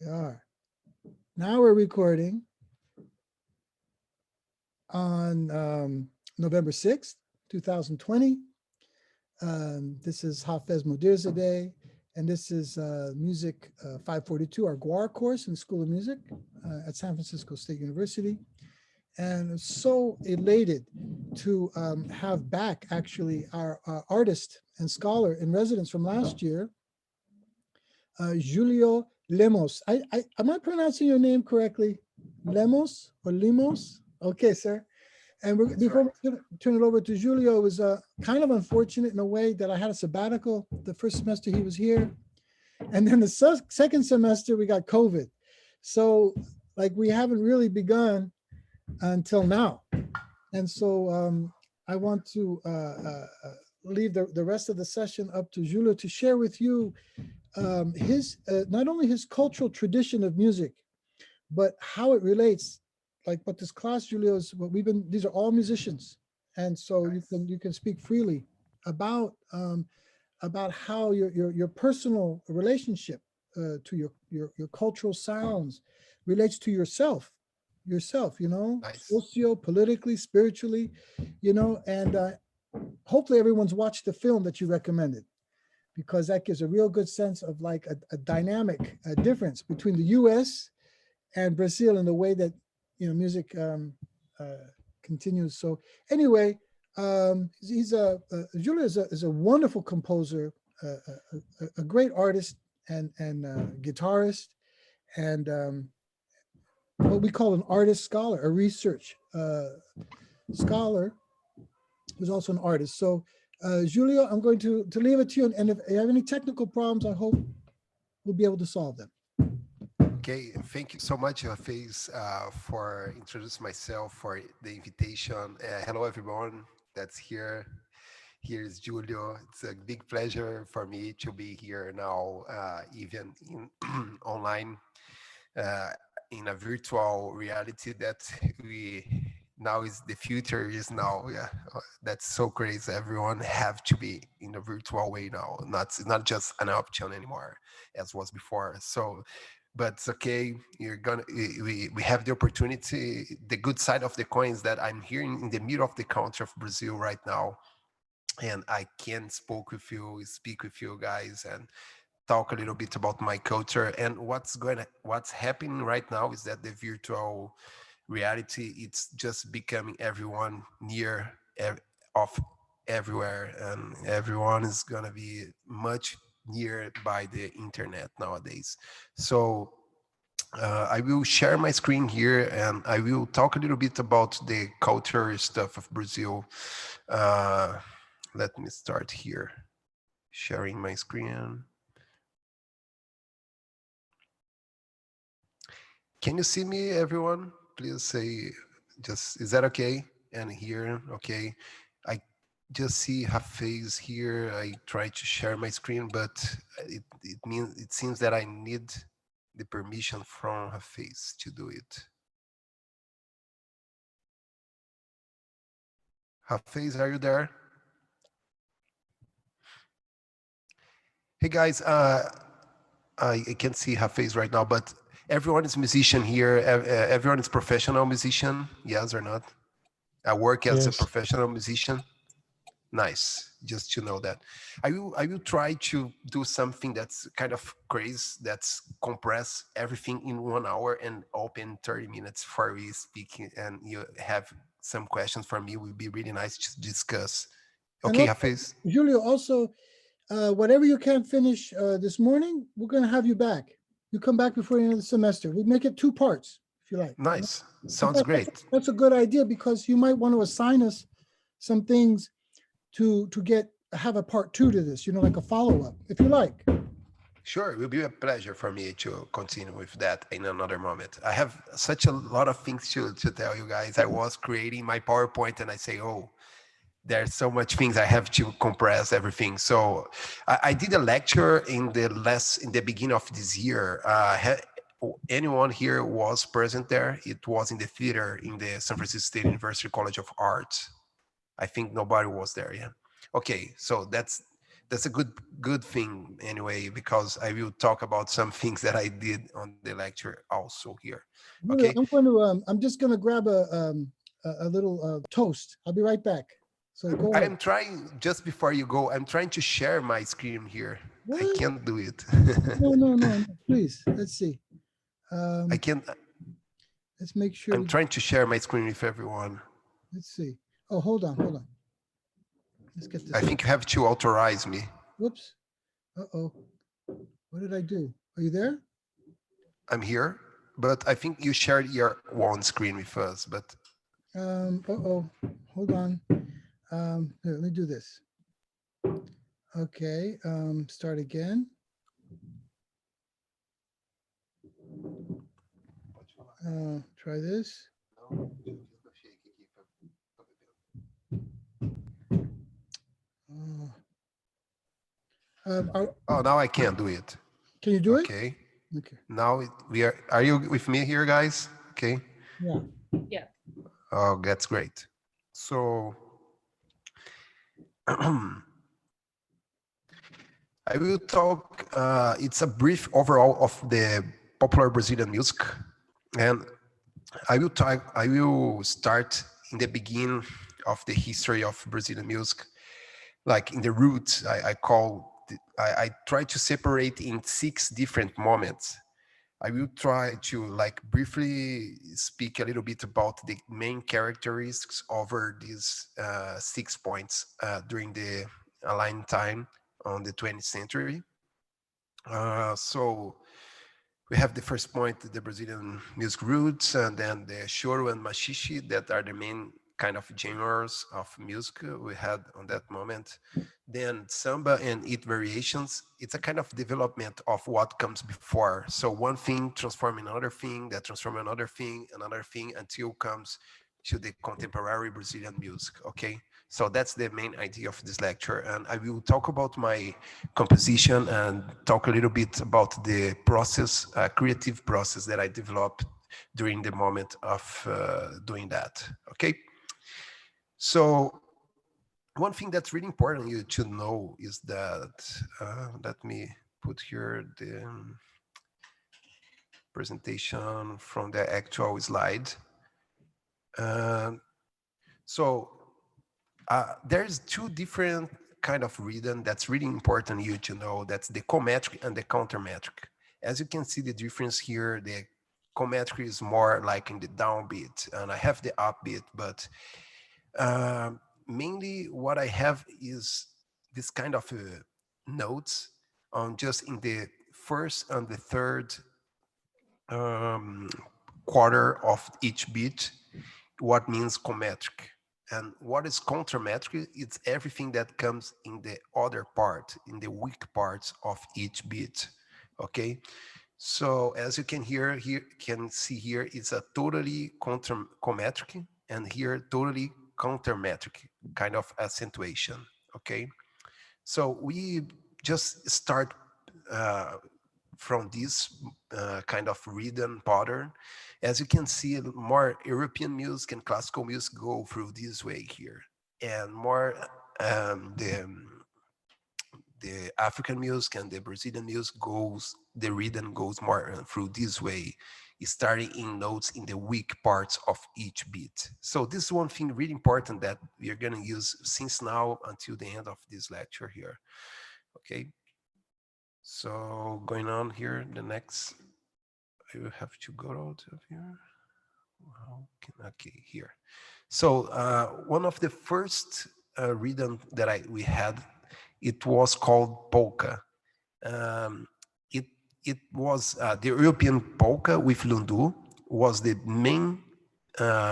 We are. Now we're recording on November 6th, 2020. This is Hafez Modirzadeh, and this is Music 542, our GUAR course in the School of Music at San Francisco State University. And I'm so elated to have back actually our artist and scholar in residence from last year, Julio Lemos. Am I pronouncing your name correctly? Lemos or Limos? Okay, sir. And before we turn it over to Julio, it was kind of unfortunate in a way that I had a sabbatical the first semester he was here. And then the second semester, we got COVID. So like we haven't really begun until now. And so I want to leave the rest of the session up to Julio to share with you his not only his cultural tradition of music, but how it relates, like what this class, Julio, is what we've been, these are all musicians. And so you can speak freely about how your personal relationship to your cultural sounds relates to yourself, you know, socio-politically, spiritually, you know, and hopefully everyone's watched the film that you recommended, because that gives a real good sense of like a dynamic difference between the US and Brazil in the way that, you know, music continues. So anyway, Julio is a wonderful composer, a great artist and guitarist, and what we call an artist scholar, a research scholar who's also an artist. So Julio, I'm going to leave it to you, and if you have any technical problems, I hope we'll be able to solve them. Okay, thank you so much, Hafez, for introducing myself, for the invitation. Hello, everyone that's here. Here is Julio. It's a big pleasure for me to be here now, even in online, in a virtual reality that we now is the future is now. Yeah, that's so crazy. Everyone have to be in a virtual way now. It's not just an option anymore, as was before. So but it's okay. We have the opportunity. The good side of the coin is that I'm here in the middle of the country of Brazil right now, and I can speak with you guys, and talk a little bit about my culture and what's happening right now is that the virtual reality, it's just becoming everyone near of everywhere, and everyone is gonna be much near by the internet nowadays. So I will share my screen here, and I will talk a little bit about the culture stuff of Brazil. Let me start here, sharing my screen. Can you see me, everyone? Please say, is that okay? And here, okay. I just see Hafez here. I try to share my screen, but it seems that I need the permission from Hafez to do it. Hafez, are you there? Hey guys, I can't see Hafez right now, but everyone is musician here. Everyone is professional musician, yes or not? I work as a professional musician. Nice, just to know that. I will try to do something that's kind of crazy, that's compress everything in 1 hour and open 30 minutes for we speaking, and you have some questions for me. It would be really nice to discuss. Okay, Hafez. Julio, also, whatever you can't finish this morning, we're going to have you back. You come back before the end of the semester. We make it 2 parts, if you like. Nice. Sounds great. That's a good idea, because you might want to assign us some things to have a part 2 to this, you know, like a follow-up, if you like. Sure, it will be a pleasure for me to continue with that in another moment. I have such a lot of things to tell you guys. I was creating my PowerPoint and I say, oh, there's so much things I have to compress everything. So I did a lecture in the beginning of this year. Anyone here was present there? It was in the theater in the San Francisco State University College of Art. I think nobody was there, yeah. Okay, so that's that's a good thing anyway, because I will talk about some things that I did on the lecture also here. Julio, Okay. I'm just gonna grab a little toast. I'll be right back. So go ahead. I'm trying, just before you go, I'm trying to share my screen here. I What? can't do it. No. Please, let's see. I can't. Let's make sure. I'm trying to share my screen with everyone. Let's see. Oh, hold on. Let's get this. I think you have to authorize me. Whoops. Uh-oh. What did I do? Are you there? I'm here, but I think you shared your one screen with us, but Uh-oh. Hold on. Here, let me do this. Okay. Start again. Try this. oh, now I can't do it. Can you do it? Okay. Okay. Now we are you with me here, guys? Okay. Yeah. Yeah. Oh, that's great. So I will talk, it's a brief overall of the popular Brazilian music. And I will start in the beginning of the history of Brazilian music, like in the roots. I try to separate in 6 different moments. I will try to like briefly speak a little bit about the main characteristics over these 6 points during the aligned time on the 20th century. So we have the first point, the Brazilian music roots, and then the choro and machixe that are the main kind of genres of music we had on that moment. Then samba and its variations, it's a kind of development of what comes before. So one thing transforming another thing, that transform another thing, until comes to the contemporary Brazilian music, okay? So that's the main idea of this lecture. And I will talk about my composition and talk a little bit about the process, creative process that I developed during the moment of doing that, okay? So one thing that's really important you to know is that, let me put here the presentation from the actual slide. So there's 2 different kind of rhythm that's really important you to know. That's the cometric and the countermetric. As you can see the difference here, the cometric is more like in the downbeat, and I have the upbeat, but mainly what I have is this kind of notes on just in the first and the third quarter of each beat, what means cometric. And what is countermetric? It's everything that comes in the other part, in the weak parts of each beat. Okay. So as you can see here, it's a totally countermetric, and here totally countermetric kind of accentuation. Okay. So we just start from this kind of rhythm pattern. As you can see, more European music and classical music go through this way here, and more the African music and the Brazilian music the rhythm goes more through this way, starting in notes in the weak parts of each beat. So this is one thing really important that we are going to use since now until the end of this lecture here. Okay. So going on here, the next, I will have to go out of here. Okay, here. So one of the first rhythm that we had, it was called polka. It was the European polka with lundu was the main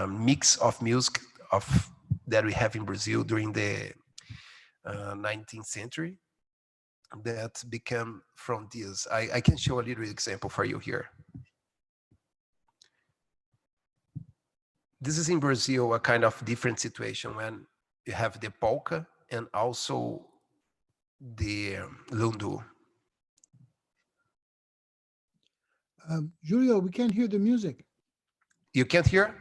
mix of music that we have in Brazil during the 19th century. That became from this. I can show a little example for you here. This is in Brazil a kind of different situation when you have the polka and also the lundu. Julio, we can't hear the music. You can't hear?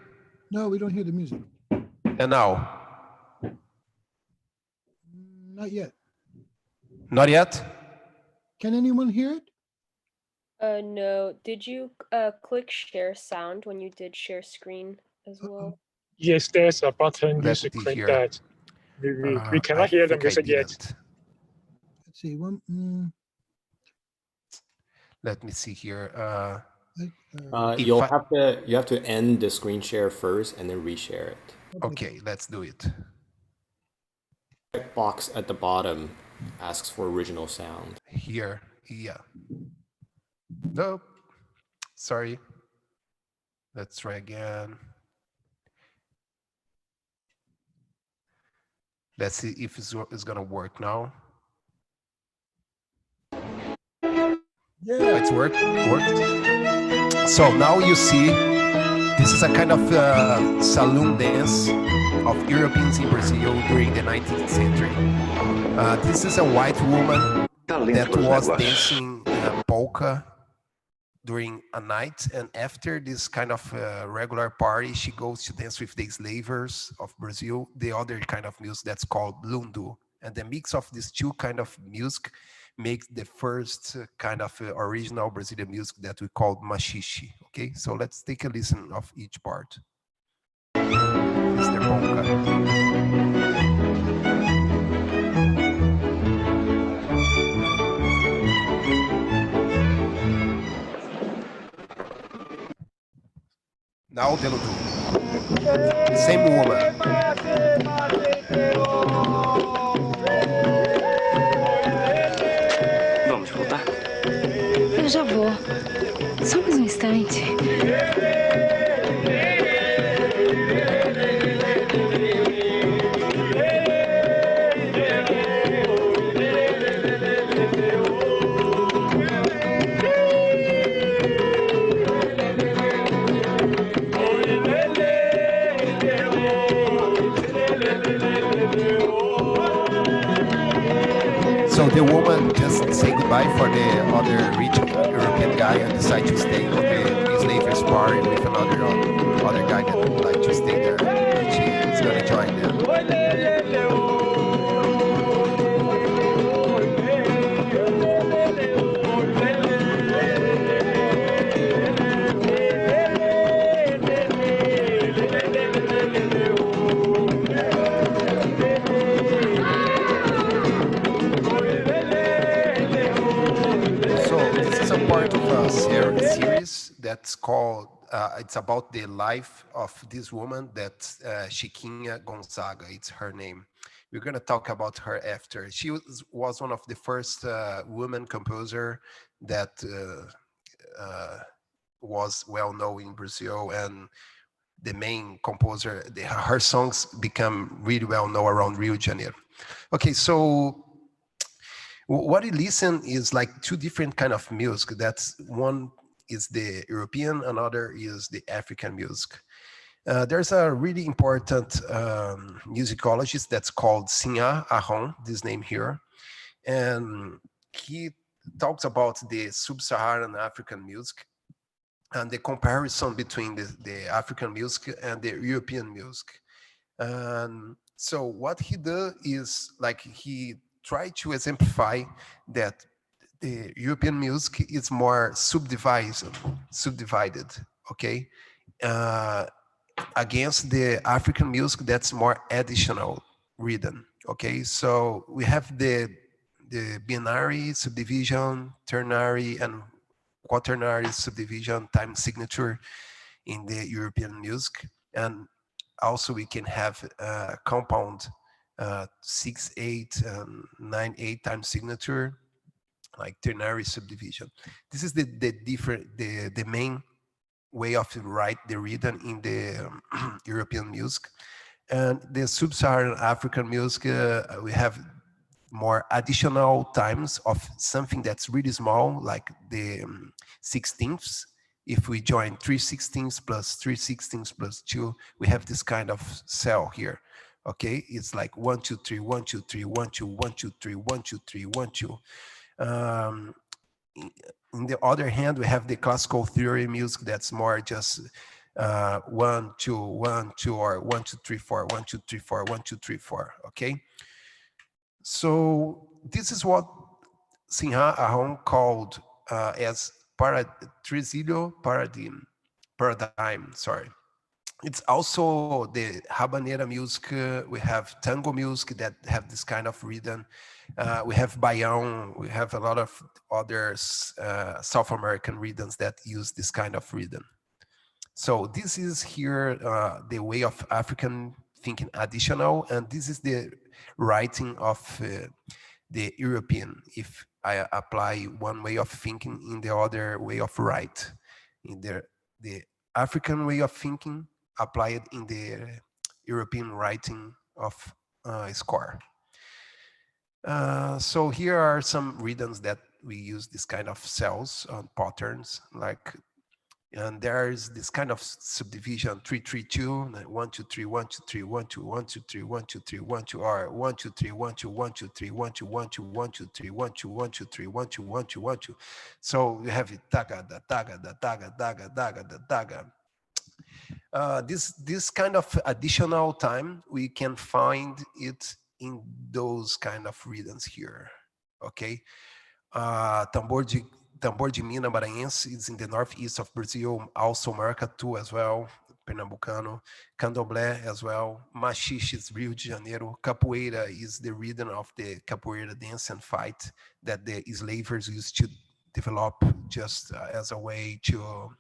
No, we don't hear the music. And now? Not yet. Not yet? Can anyone hear it? No. Did you click share sound when you did share screen as well? Yes, there's a button. You Let should me click hear. that. We I cannot hear the think I music yet. didn't. Let's see. Let me see here. You have to end the screen share first and then reshare it. Okay, let's do it. Box at the bottom asks for original sound. Here, yeah. Nope. Sorry. Let's try again. Let's see if it's gonna work now. Yeah. It's worked. So now you see, this is a kind of saloon dance of Europeans in Brazil during the 19th century. This is a white woman that was dancing polka during a night, and after this kind of regular party, she goes to dance with the slavers of Brazil, the other kind of music that's called lundu. And the mix of these two kind of music makes the first kind of original Brazilian music that we call machixe. Okay, so let's take a listen of each part. Here's the polka. Now the Ludu. Same woman. Vamos voltar? Eu já vou. Só mais um instante. So the woman just say goodbye for the other rich European guy and decide to stay on the slavers party with other guy that would like to stay there. And she is gonna join them. Series that's called it's about the life of this woman that Chiquinha Gonzaga, it's her name. We're going to talk about her after. She was one of the first women composer that was well known in Brazil, and the main composer, her songs become really well known around Rio de Janeiro. Okay, so what you listen is like two different kind of music. That's one is the European, another is the African music. There's a really important musicologist that's called Sinha Aron, this name here. And he talks about the sub-Saharan African music and the comparison between the African music and the European music. So what he does is like he try to exemplify that the European music is more subdivided, okay, against the African music that's more additional rhythm, okay. So we have the binary subdivision, ternary and quaternary subdivision time signature in the European music, and also we can have compound 6/8 and 9/8 time signature, like ternary subdivision. This is the main way of write the rhythm in the European music. And the sub-Saharan African music, we have more additional times of something that's really small, like the 16ths. If we join 3/16 plus 3/16 plus 2, we have this kind of cell here. Okay, it's like 1 2 3 1 2 3 1 2 1 2 3 1 2 3 1 2. On the other hand, we have the classical theory music that's more just 1 2 1 2 or 1 2 3 4 1 2 3 4 1 2 3 4. Okay, so this is what Sinha Ahon called as Tresillo paradigm. Sorry. It's also the habanera music. We have tango music that have this kind of rhythm. We have baião. We have a lot of other South American rhythms that use this kind of rhythm. So this is here the way of African thinking additional, and this is the writing of the European. If I apply one way of thinking in the other way of write, in the African way of thinking applied in the European writing of score. So here are some rhythms that we use this kind of cells on patterns, like, and there's this kind of subdivision 3-3-2, 1-2-3, 1-2-3, 1-2, 1-2-3, 1-2-3, 1-2 R, 1-2-3, 1-2, 1-2-3, 1-2, 1-2, 1-2-3, 1-2, 1-2-3, 1-2, 1-2, 1-2. So we have it taga da taga da taga daga daga da daga. This kind of additional time, we can find it in those kind of rhythms here, okay? Tambor de Mina Maranhense is in the northeast of Brazil, also Maracatu as well, Pernambucano, Candomblé as well, Machixe is Rio de Janeiro, Capoeira is the rhythm of the Capoeira dance and fight that the slavers used to develop just as a way to,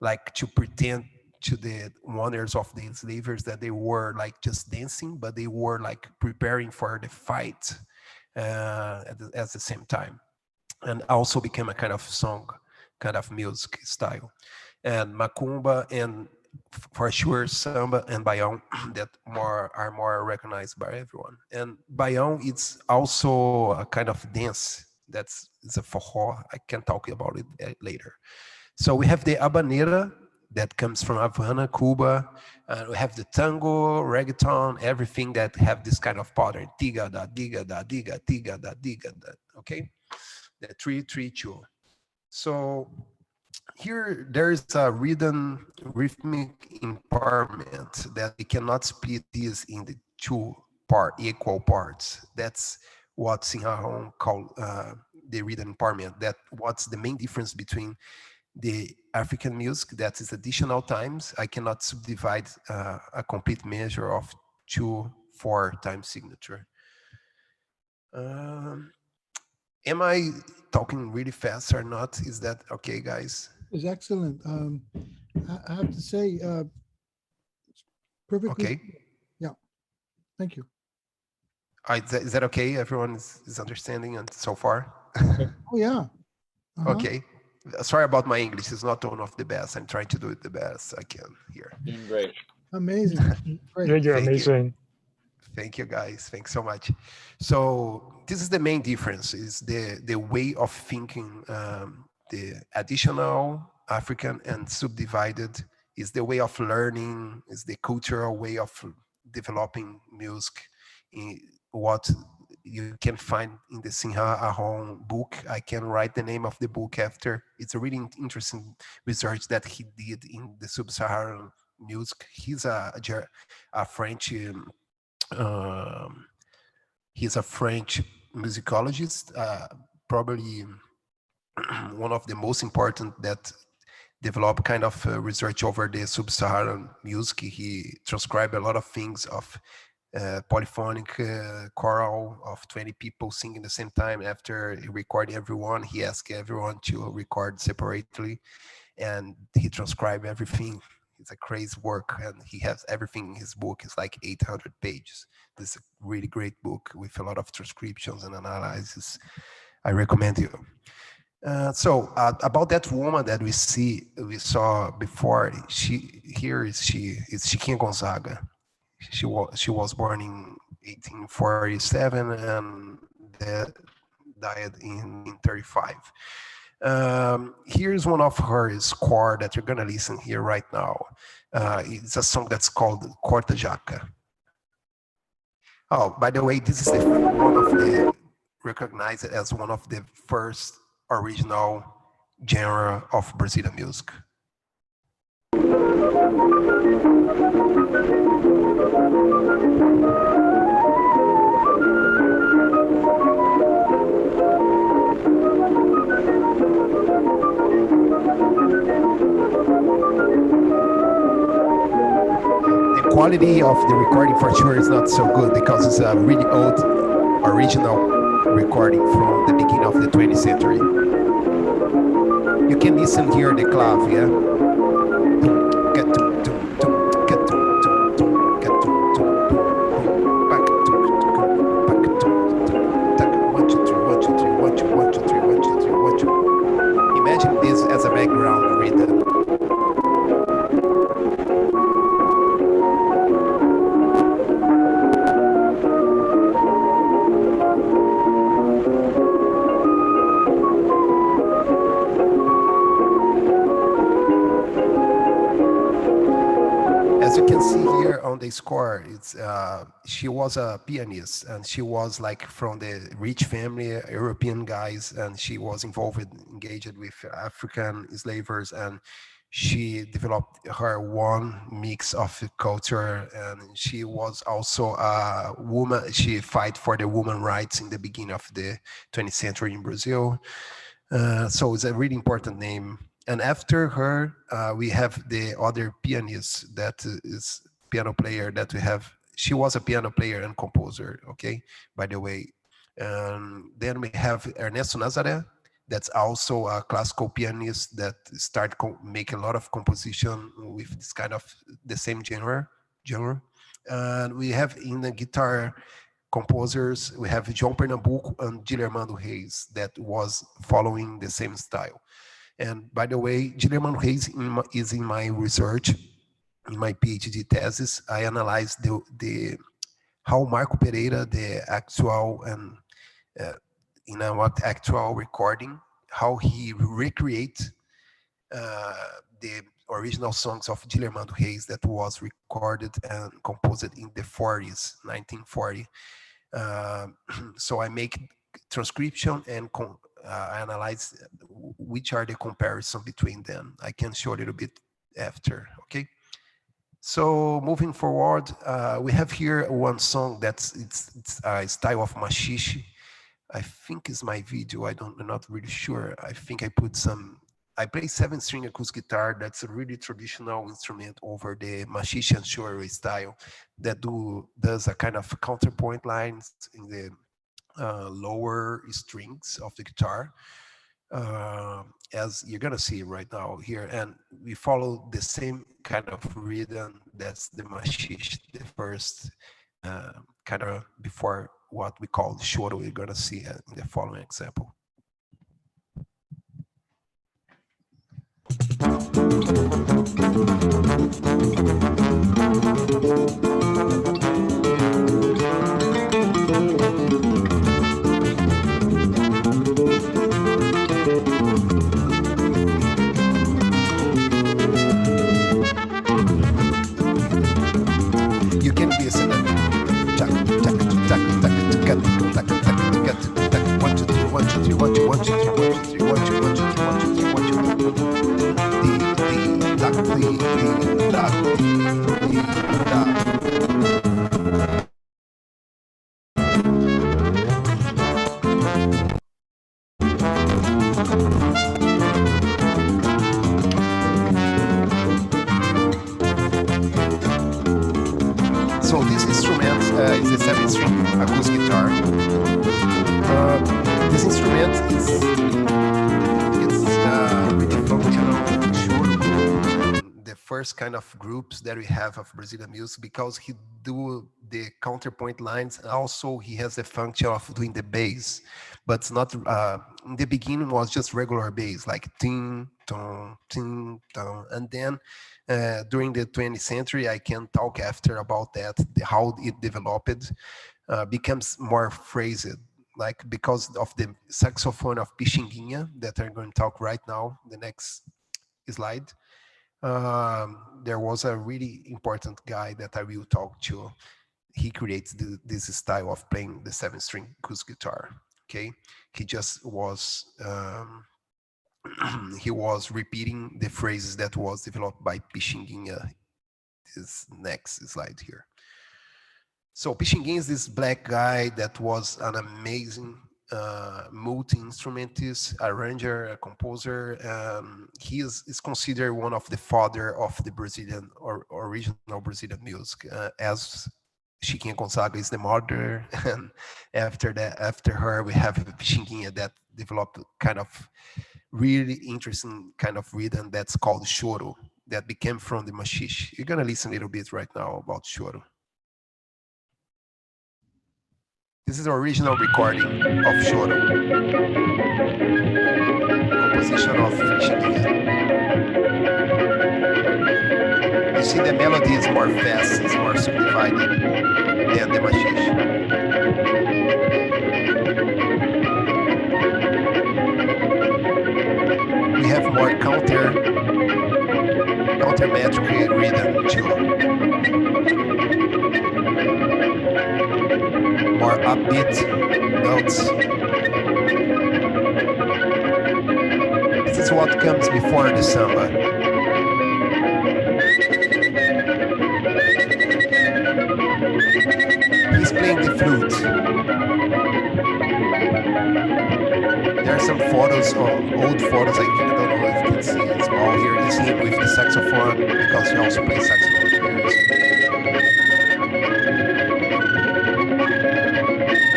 like, to pretend to the owners of the slavers that they were like just dancing, but they were like preparing for the fight at the same time, and also became a kind of song, kind of music style. And macumba, and for sure samba and baião that are more recognized by everyone. And baião, it's also a kind of dance it's a forró. I can talk about it later. So we have the habanera that comes from Havana, Cuba. We have the tango, reggaeton, everything that have this kind of pattern. Tiga da, diga da, diga, tiga da, diga da, okay? The 3-3-2. So here there is a rhythmic empowerment that we cannot split this in the equal parts. That's what Sinha called the rhythm empowerment. That what's the main difference between the African music, that is additional times. I cannot subdivide a complete measure of 2-4 time signature. Am I talking really fast or not? Is that okay, guys? It's excellent. I have to say, perfectly. Okay. Yeah. Thank you. Is that okay? Everyone is understanding and so far? Oh yeah. Okay. Sorry about my English. It's not one of the best. I'm trying to do it the best I can here. Doing great. Amazing. Great. Yeah, you're Thank you. amazing. Thank you, guys. Thanks so much. So this is the main difference, is the way of thinking. The additional African and subdivided is the way of learning, is the cultural way of developing music. What you can find in the Sinha Ahon book. I can write the name of the book after. It's a really interesting research that he did in the sub-Saharan music. He's a French he's a French musicologist, probably one of the most important that developed kind of research over the sub-Saharan music. He transcribed a lot of things of polyphonic choral of 20 people singing at the same time. After he recorded everyone, he asked everyone to record separately, and he transcribed everything. It's a crazy work, and he has everything in his book. It's like 800 pages. This is a really great book with a lot of transcriptions and analysis. I recommend you. So about that woman that we saw before, she is Chiquinha Gonzaga. She was born in 1847 and died in 1935. Here's one of her score that you're gonna listen here right now. It's a song that's called Corta Jaca. Oh, by the way, this is recognized as one of the first original genre of Brazilian music. quality of the recording for sure is not so good because it's a really old original recording from the beginning of the 20th century. You can listen here the clav, yeah? Imagine this as a background rhythm. As you can see here on the score, it's she was a pianist and she was like from the rich family, European guys, and she was engaged with African slavers, and she developed her one mix of culture, and she was also a woman. She fight for the woman rights in the beginning of the 20th century in Brazil. So it's a really important name. And after her, we have the other pianist that is piano player that we have. She was a piano player and composer, okay, by the way. Then we have Ernesto Nazaré, that's also a classical pianist that started making a lot of composition with this kind of the same genre. And we have in the guitar composers, we have João Pernambuco and Guilhermando Reis that was following the same style. And by the way, Guilhermando Reis is in my research, in my PhD thesis. I analyzed the how Marco Pereira, the actual and actual recording, how he recreate the original songs of Guilhermando Reis that was recorded and composed in the 40s, 1940. So I make transcription and I analyze which are the comparison between them. I can show a little bit after, okay? So moving forward, we have here one song that's it's a style of machixe. I think it's my video. I'm not really sure. I think I put some. I play 7-string acoustic guitar. That's a really traditional instrument over the machixe and shorey style that does a kind of counterpoint lines in the lower strings of the guitar, as you're gonna see right now here, and we follow the same kind of rhythm. That's the machixe, the first kind of before what we call the choro. We're gonna see in the following example. You can listen to 1 2 3 1 2 3 1 2 1 2 3 1 2 3 1 2 1 2 3 1 2 3 1 2 So this instrument is a 7-string acoustic guitar. This instrument is really functional, the first kind of groups that we have of Brazilian music, because he do the counterpoint lines. Also, he has the function of doing the bass, but it's not. In the beginning, was just regular bass, like ting tong, and then during the 20th century, I can talk after about that, how it developed, becomes more phrased, like because of the saxophone of Pixinguinha that I'm going to talk right now, the next slide. There was a really important guy that I will talk to. He creates this style of playing the 7-string acoustic guitar. Okay, he just was he was repeating the phrases that was developed by Pixinguinha. This next slide here. So Pixinguinha is this black guy that was an amazing multi-instrumentist, arranger, a composer. He is considered one of the father of the Brazilian or original Brazilian music, as Chiquinha Gonzaga is the mother, and after her we have Pixinguinha that developed kind of really interesting kind of rhythm that's called choro, that became from the machixe. You're gonna listen a little bit right now about choro. This is the original recording of choro, composition of Pixinguinha. You see the melody is more fast, it's more subdivided than the machixe. We have more counter-metric rhythm too. More upbeat notes. This is what comes before the samba. He's playing the flute. There are some photos, old photos, I don't know if you can see it small here. You see him with the saxophone, because he also plays saxophone here.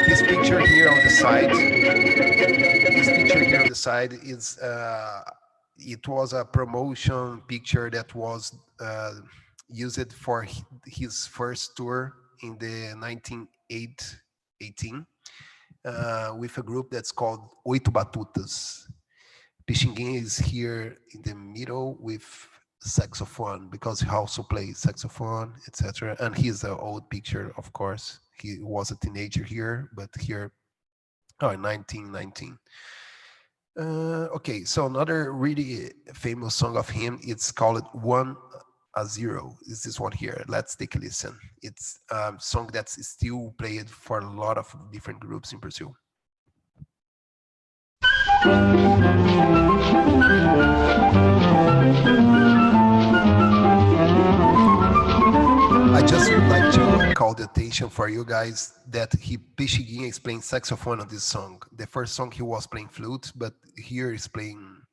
This picture here on the side, is, it was a promotion picture that was used for his first tour in the 1918. With a group that's called Oito Batutas. Pixinguinha is here in the middle with saxophone, because he also plays saxophone, etc. And he's an old picture, of course. He was a teenager here, but here, in 1919. Okay, so another really famous song of him, it's called 1-0. Is this one here? Let's take a listen. It's a song that's still played for a lot of different groups in Brazil. I just would like to call the attention for you guys that Pixinguinha is playing saxophone on this song. The first song he was playing flute, but here he's playing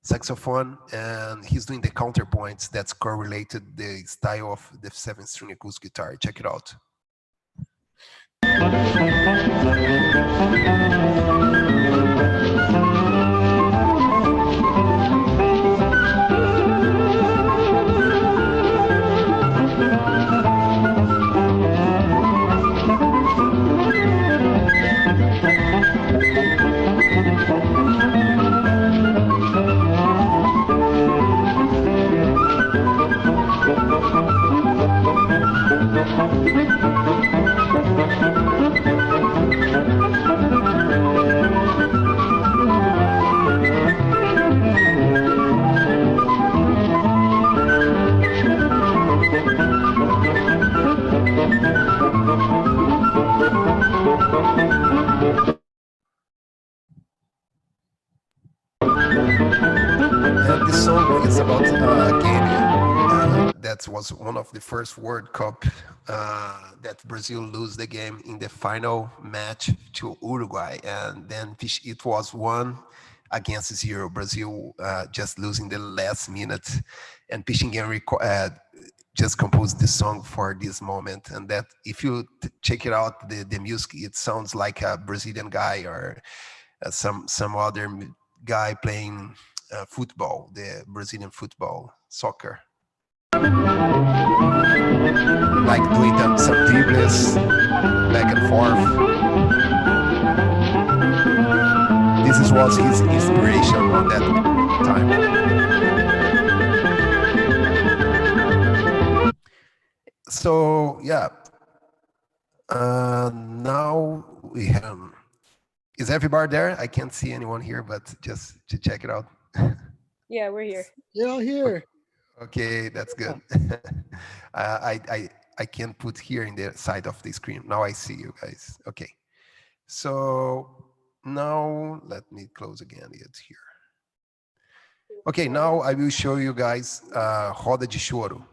saxophone, and he's doing the counterpoints that's correlated the style of the 7-string acoustic guitar. Check it out. And this song is about a game that was one of the first World Cup that Brazil lose the game in the final match to Uruguay, and then it was 1-0. Brazil just losing the last minute, and Pixinguinha just composed the song for this moment. And that, if you check it out, the music, it sounds like a Brazilian guy or some other guy playing football, the Brazilian football, soccer. Like doing some dribbles back and forth. This was his inspiration on that time. So yeah, now we have. Is everybody there? I can't see anyone here, but just to check it out. Yeah, we're here. You're all here. Okay, that's good. I can put here in the side of the screen. Now I see you guys. Okay. So now let me close again it here. Okay, now I will show you guys Roda de Choro.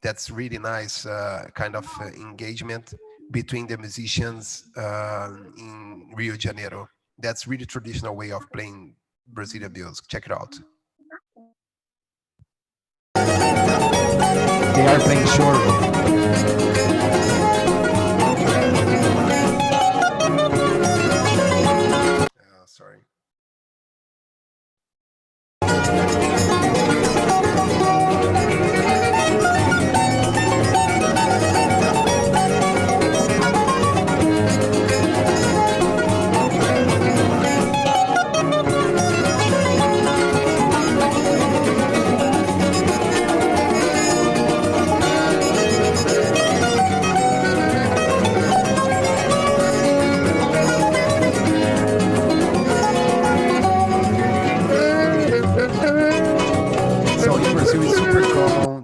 That's really nice kind of engagement between the musicians in Rio de Janeiro. That's really traditional way of playing Brazilian music. Check it out. They are playing choro. Sorry.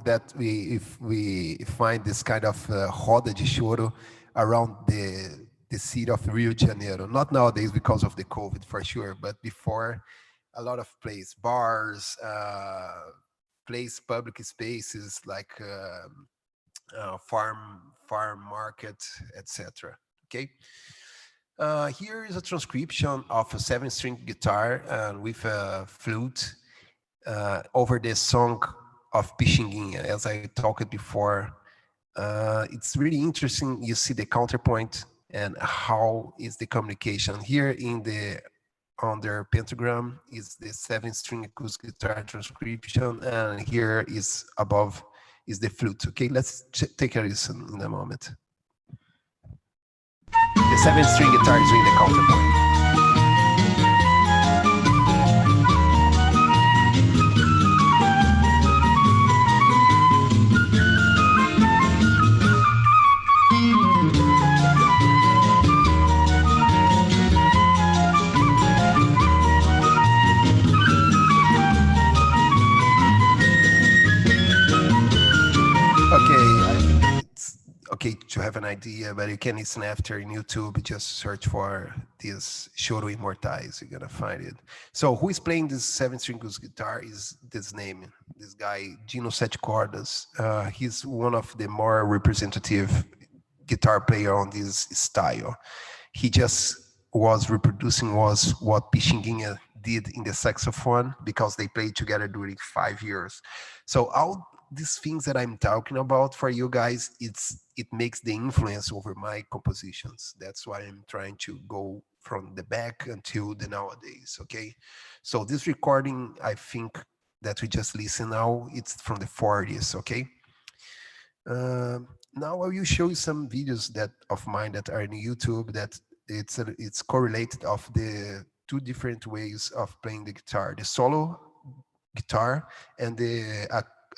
That if we find this kind of roda de choro around the city of Rio de Janeiro, not nowadays because of the COVID for sure, but before, a lot of places, bars, public spaces like farm market, etc. Okay. Here is a transcription of a 7-string guitar and with a flute over the song of Pixinguinha, as I talked before. It's really interesting. You see the counterpoint and how is the communication. Here on their pentagram is the 7-string acoustic guitar transcription, and here is above is the flute. Okay, let's take a listen in a moment. The 7-string guitar is doing the counterpoint. Okay, to have an idea, but you can listen after in YouTube. Just search for this Choro Imortais. You're gonna find it. So, who is playing this 7-string guitar? Is this name? This guy, Dino Sete Cordas. He's one of the more representative guitar player on this style. He just was reproducing what Pixinguinha did in the saxophone because they played together during 5 years. So all these things that I'm talking about for you guys, it makes the influence over my compositions. That's why I'm trying to go from the back until the nowadays. Okay, so this recording, I think that we just listen now, it's from the 40s. Okay, now I will show you some videos of mine that are on YouTube that it's correlated of the two different ways of playing the guitar: the solo guitar and the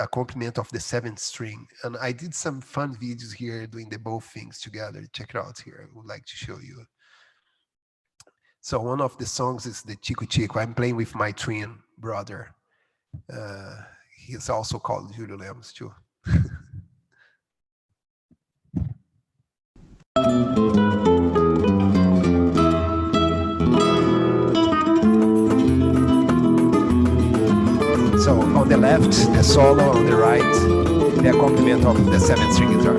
accompaniment of the 7th string. And I did some fun videos here doing the both things together. Check it out here. I would like to show you. So one of the songs is the Chico Chico. I'm playing with my twin brother. He's also called Julio Lemos too. So on the left, the solo, on the right, the accompaniment of the 7th string guitar.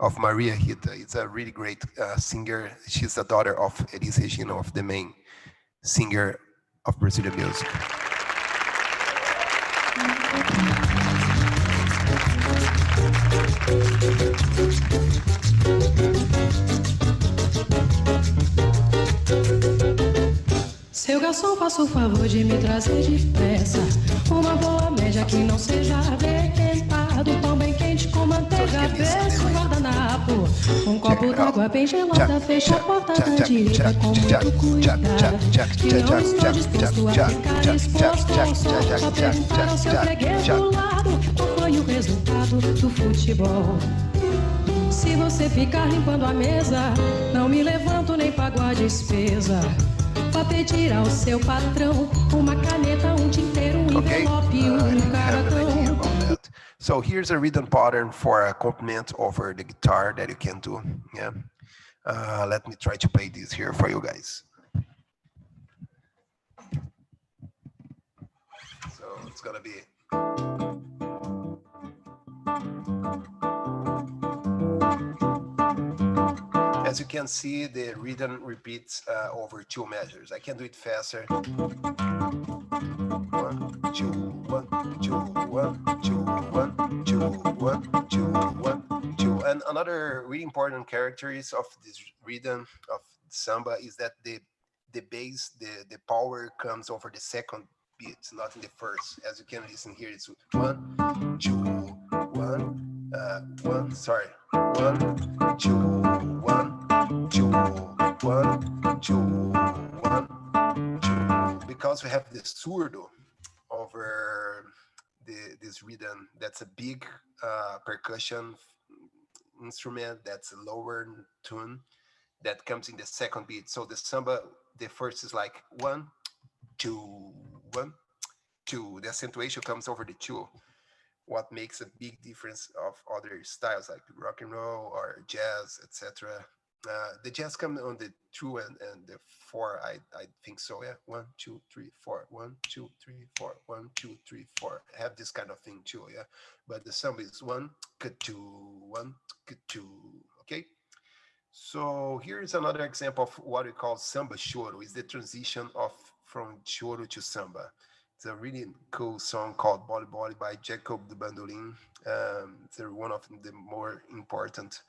of Maria Rita. It's a really great singer. She's the daughter of Elis Regina, of the main singer of Brazilian music. Seu garçom, faça o favor de me trazer depressa uma boa média que não seja requentado, pão bem quente com manteiga, berço, guardanapo, copo d'água bem gelada, fecha a porta da direita com muito cuidado, que não estou disposto a ficar exposto ao sol, só perguntar ao seu freguês do lado qual foi o resultado do futebol. Se você ficar limpando a mesa, não me levanto nem pago a despesa. Vá pedir ao seu patrão uma caneta, tinteiro, envelope, cartão. So here's a rhythm pattern for a accompaniment over the guitar that you can do. Yeah. Let me try to play this here for you guys. So it's gonna be. As you can see, the rhythm repeats over 2 measures. I can do it faster. 1, 2, 1, 2, 1, 2, 1, 2, 1, 2, 1, 2. And another really important characteristic of this rhythm of samba is that the bass, the power comes over the second beat, not in the first. As you can listen here, it's 1, 2, 1. 1, sorry, 1, 2, 1, 2, 1, 2, 1, 2. Because we have the surdo over this rhythm, that's a big percussion instrument, that's a lower tune that comes in the second beat. So the samba, the first is like 1, 2, 1, 2. The accentuation comes over the 2. What makes a big difference of other styles like rock and roll or jazz, etc. The jazz comes on the 2 and the 4. I think so. Yeah, 1, 2, 3, 4. 1, 2, 3, 4. 1, 2, 3, 4. I have this kind of thing too. Yeah, but the samba is 1, 2, 1, 2. Okay. So here's another example of what we call samba choro. Is the transition from choro to samba. It's a really cool song called Boli Boli by Jacob de Bandolim. It's one of the more important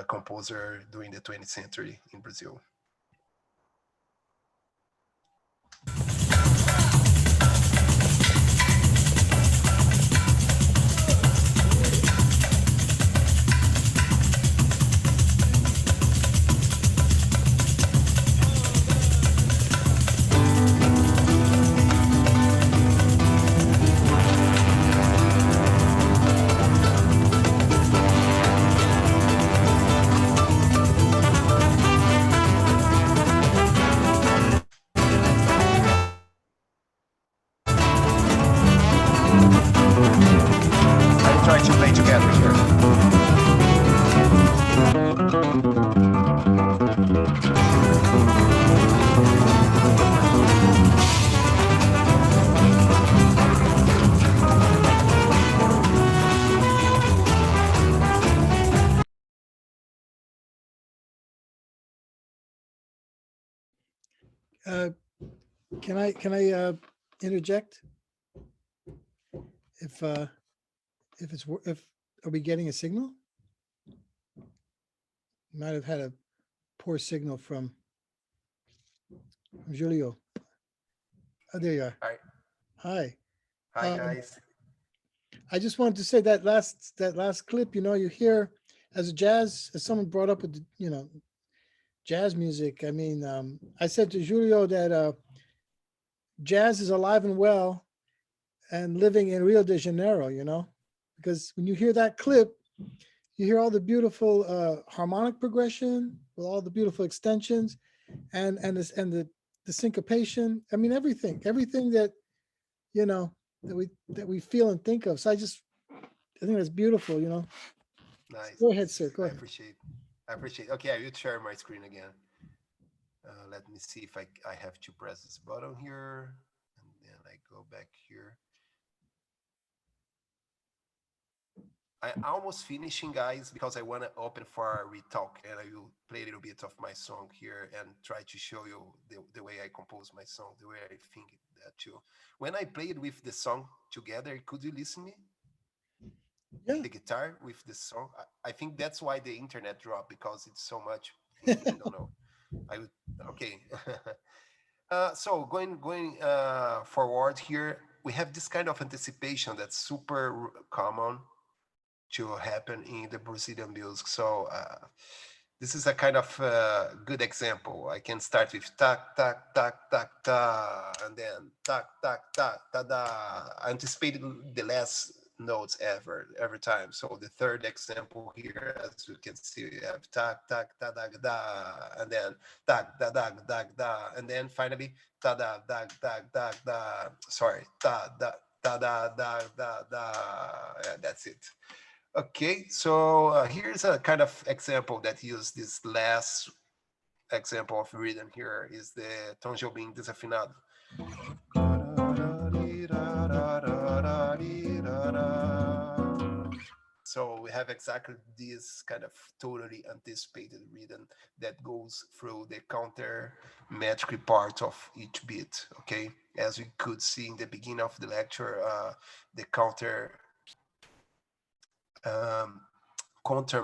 composer during the 20th century in Brazil. Can I interject? If are we getting a signal? Might have had a poor signal from Julio. Oh, there you are. Hi. Hi. Hi, guys. I just wanted to say that last clip, you hear as someone brought up with, jazz music. I mean, I said to Julio that jazz is alive and well and living in Rio de Janeiro, because when you hear that clip, you hear all the beautiful harmonic progression with all the beautiful extensions and the syncopation. I mean, everything that, that we feel and think of. So I think that's beautiful, Nice. Go ahead, sir. Go ahead. I appreciate. Okay, I will share my screen again. Let me see if I have to press this button here, and then I go back here. I'm almost finishing, guys, because I want to open for retalk, and I will play a little bit of my song here and try to show you the way I compose my song, the way I think that too. When I played with the song together, could you listen me? Yeah. The guitar with the song. I think that's why the internet dropped, because it's so much. I don't know. Okay. So going forward here, we have this kind of anticipation that's super common to happen in the Brazilian music. So this is a kind of good example. I can start with tak tak tak tak ta, and then tak tak tak ta da. I anticipated the last notes every time. So the third example here, as you can see, we have tak tak ta da da, and then tak da da da da, and then finally ta da da da da da. Sorry, ta da da da da da da. Yeah, that's it. Okay, so here's a kind of example that uses this last example of rhythm here is the Tom Jobim desafinado. So we have exactly this kind of totally anticipated rhythm that goes through the counter metric part of each beat, okay? As we could see in the beginning of the lecture, the counter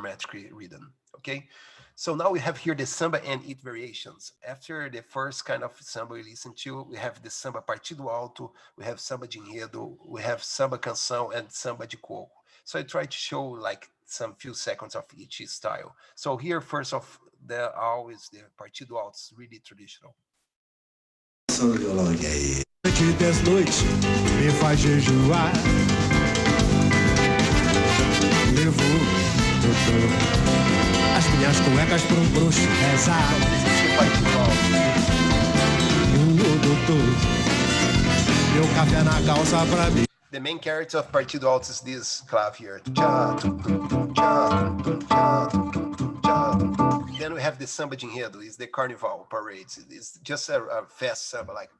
metric rhythm, okay? So now we have here the samba and it variations. After the first kind of samba we listened to, we have the samba partido alto, we have samba de enredo, we have samba canção, and samba de coco. So I try to show like some few seconds of each style. So here, first of the always the partido alto is really traditional. Que 10 noites me faz jejuar. Levou, doutor, as minhas cuecas para bruxo rezar. Doutor, meu café na calça pra mim. The main character of Partido Alto is this clav here. Then we have the samba de enredo, is the carnival parades. It's just a fast samba, like.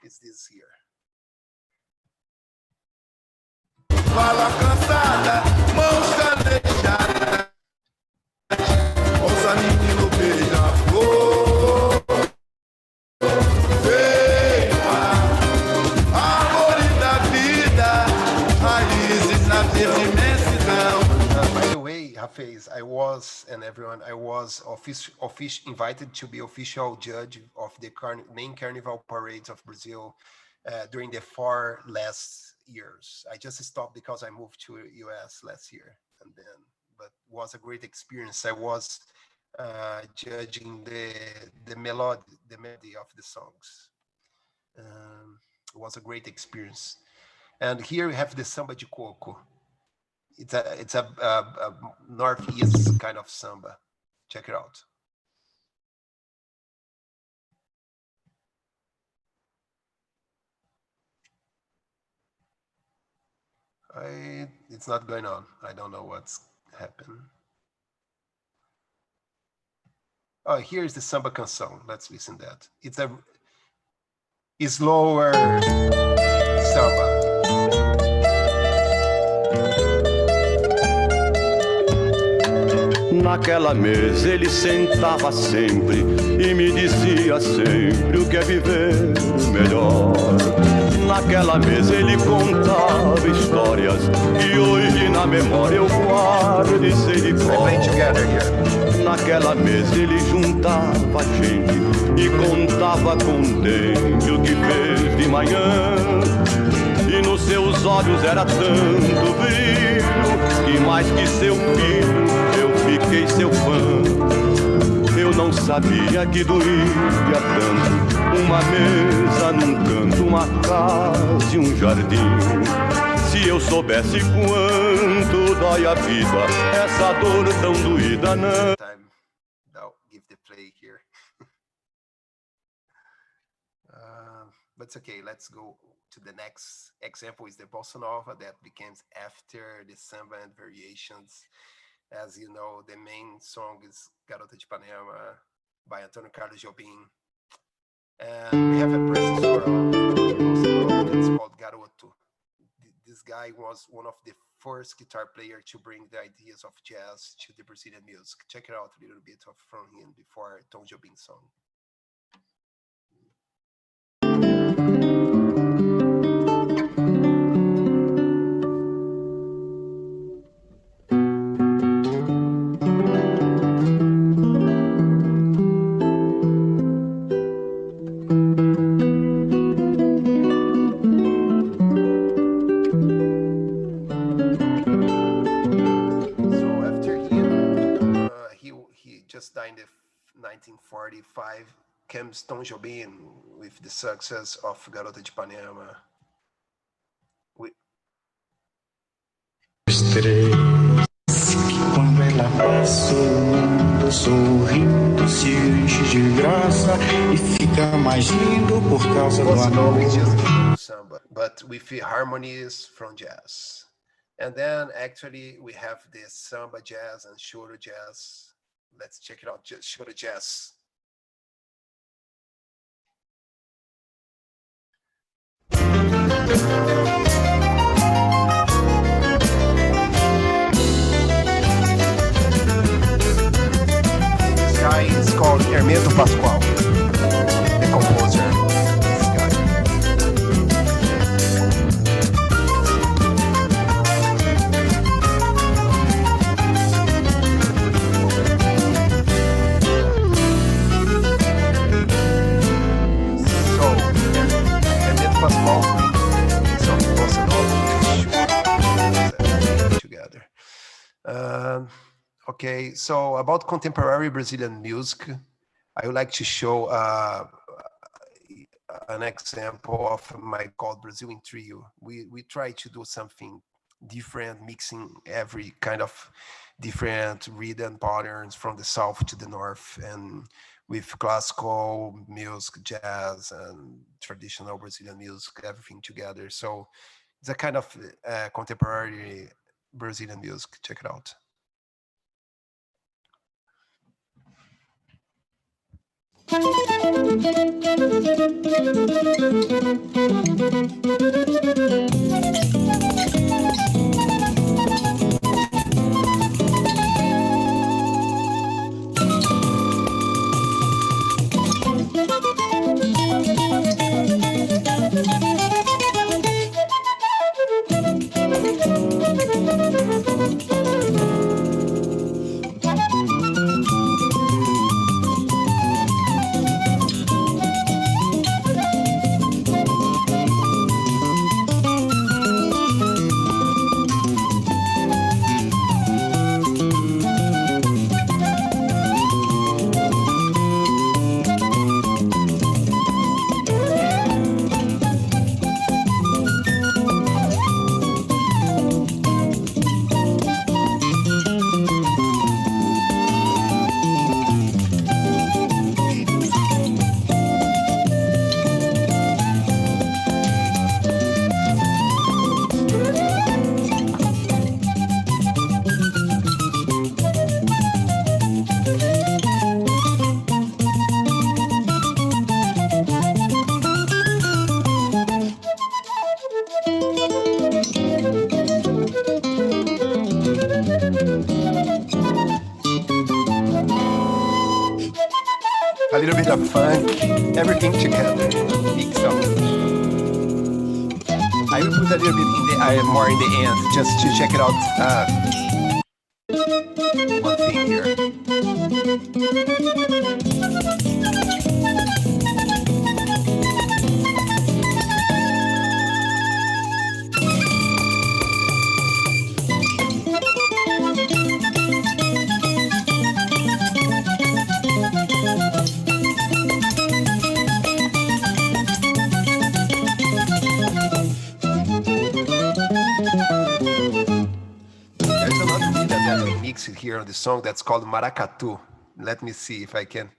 It's this here. Fala cansada, mãos calejadas. Ouça menino beija-flor. By the way, Hafez, I was invited to be official judge of the main carnival parades of Brazil during the 4 last years. I just stopped because I moved to US last year, and then, but it was a great experience. I was judging the melody of the songs. It was a great experience. And here we have the samba de coco. It's a northeast kind of samba. Check it out. It's not going on. I don't know what's happened. Oh, here's the samba canção. Let's listen to that. It's a slower samba. Naquela mesa ele sentava sempre e me dizia sempre o que é viver melhor. Naquela mesa ele contava histórias que hoje na memória eu guardo e sei de cor. Naquela mesa ele juntava gente e contava contente o que fez de manhã. E nos seus olhos era tanto brilho que mais que seu filho eu fiquei seu fã. Eu não sabia que doía tanto uma mesa num canto, uma casa e um jardim. Se eu soubesse quanto dói a vida, essa dor tão doída não. Give the play here. But it's okay. Let's go to the next example. Is the bossa nova that becomes after the samba and variations. As you know, the main song is Garota de Ipanema by Antônio Carlos Jobim. And we have a presence of that's called Garoto. This guy was one of the first guitar players to bring the ideas of jazz to the Brazilian music. Check it out a little bit from him before Tom Jobim's song. Just died in 1945, comes Tom Jobim with the success of Garota de Ipanema. Quando ela passa o mundo sorrindo se enche de graça e fica mais lindo por causa do amor. Samba, but with harmonies from jazz. And then actually we have the samba jazz and choro jazz. Let's check it out, just choro jazz. This guy is called Hermeto Pascoal, the composer. This guy. Pascoal some bossa nova together. Okay, so about contemporary Brazilian music, I would like to show an example of my called Brazil in Trio. We try to do something different, mixing every kind of different rhythm patterns from the south to the north, and with classical music, jazz, and traditional Brazilian music, everything together. So it's a kind of contemporary Brazilian music. Check it out. A little bit of funk, everything together, mix up. I will put a little bit in the more in the end, just to check it out. One thing here. Here on the song that's called Maracatu. Let me see if I can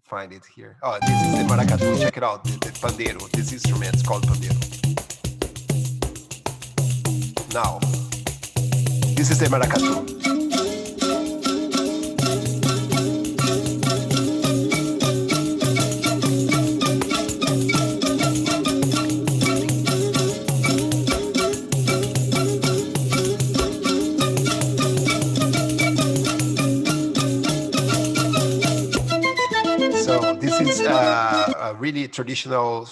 find it here. Oh, this is the Maracatu. Check it out, the pandeiro. This instrument is called pandeiro. Now, this is the Maracatu. really traditional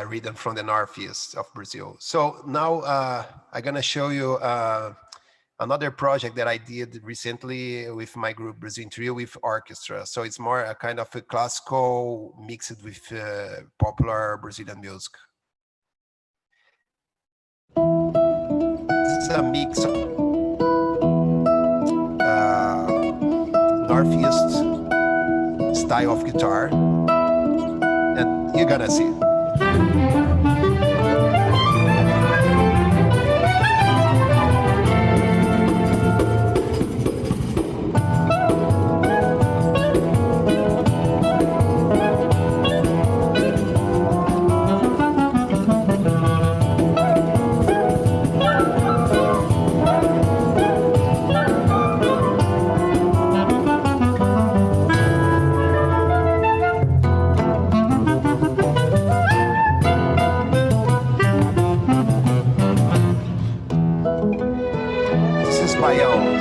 rhythm from the northeast of Brazil. So now I'm gonna show you another project that I did recently with my group Brazilian Trio with orchestra. So it's more a kind of a classical mixed with popular Brazilian music. This is a mix of northeast style of guitar, and you're gonna see.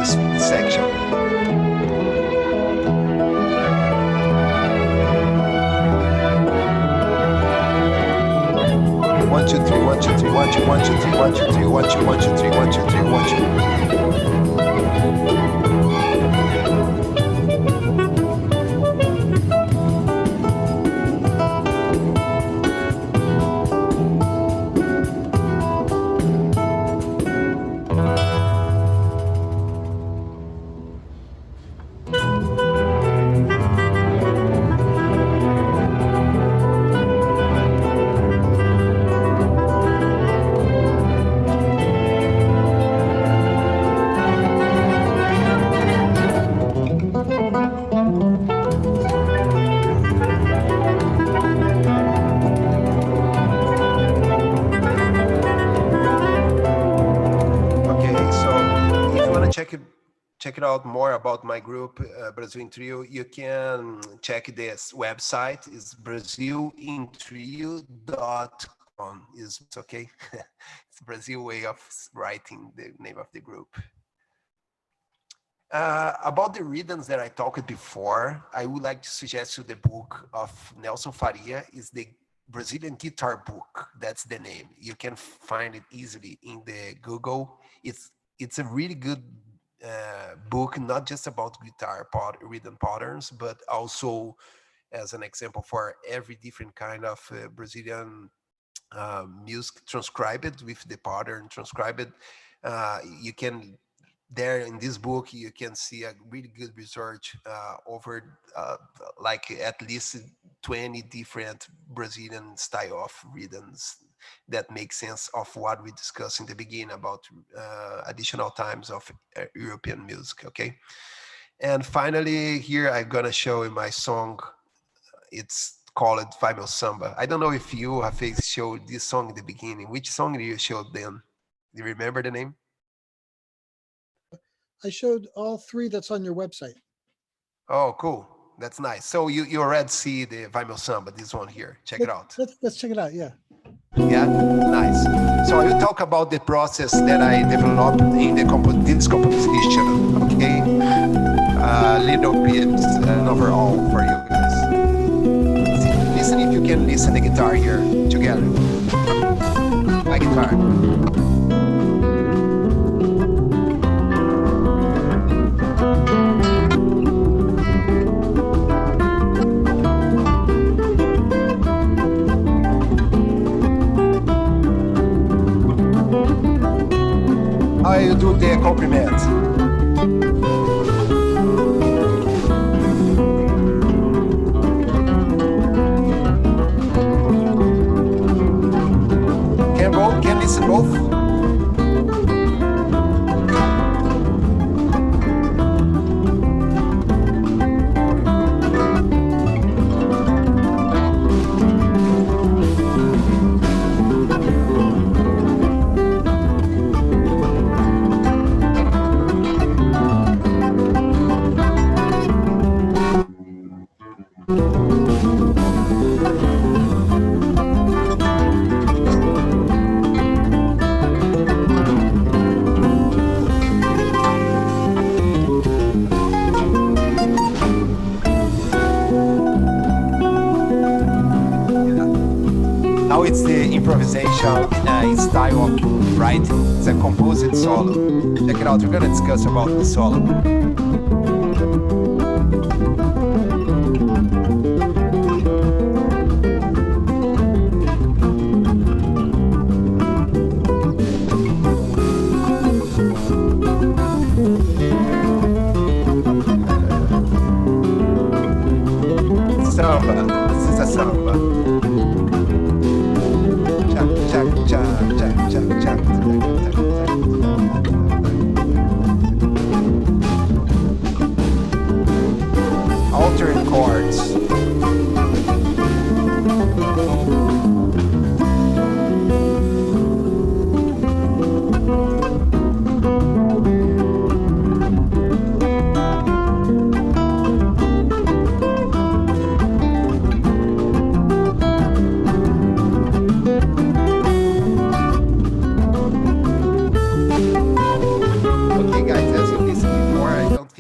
This section. One, two, three, one, two, three, one, two, one, two, three, one, two, three, one, two, one, two, three, one, two, three, one, two. Check it out more about my group, Brazilian Trio. You can check this website. It's brazilintrio.com. It's okay. It's Brazil way of writing the name of the group. About the rhythms that I talked before, I would like to suggest you the book of Nelson Faria. Is the Brazilian Guitar Book. That's the name. You can find it easily in the Google. It's a really good book, not just about guitar rhythm patterns, but also as an example for every different kind of Brazilian music transcribed with the pattern transcribed. You can there in this book you can see a really good research over like at least 20 different Brazilian style of rhythms that make sense of what we discussed in the beginning about additional times of European music. Okay, and finally here I'm gonna show you my song. It's called Final Samba. I don't know if you Hafez showed this song in the beginning. Which song did you show then? Do you remember the name? I showed all three that's on your website. Oh, cool. That's nice. So you already see the Final Samba, this one here. Check it out. Let's check it out, yeah. Yeah, nice. So I will talk about the process that I developed in this composition, okay? Little bit overall for you guys. Listen if you can listen the guitar here together. My guitar. How you do the accompaniment? Can listen both? it's the improvisation style of writing. It's a composite solo. Check it out. We're gonna discuss about the solo. Samba. This is a samba. Alternate chords.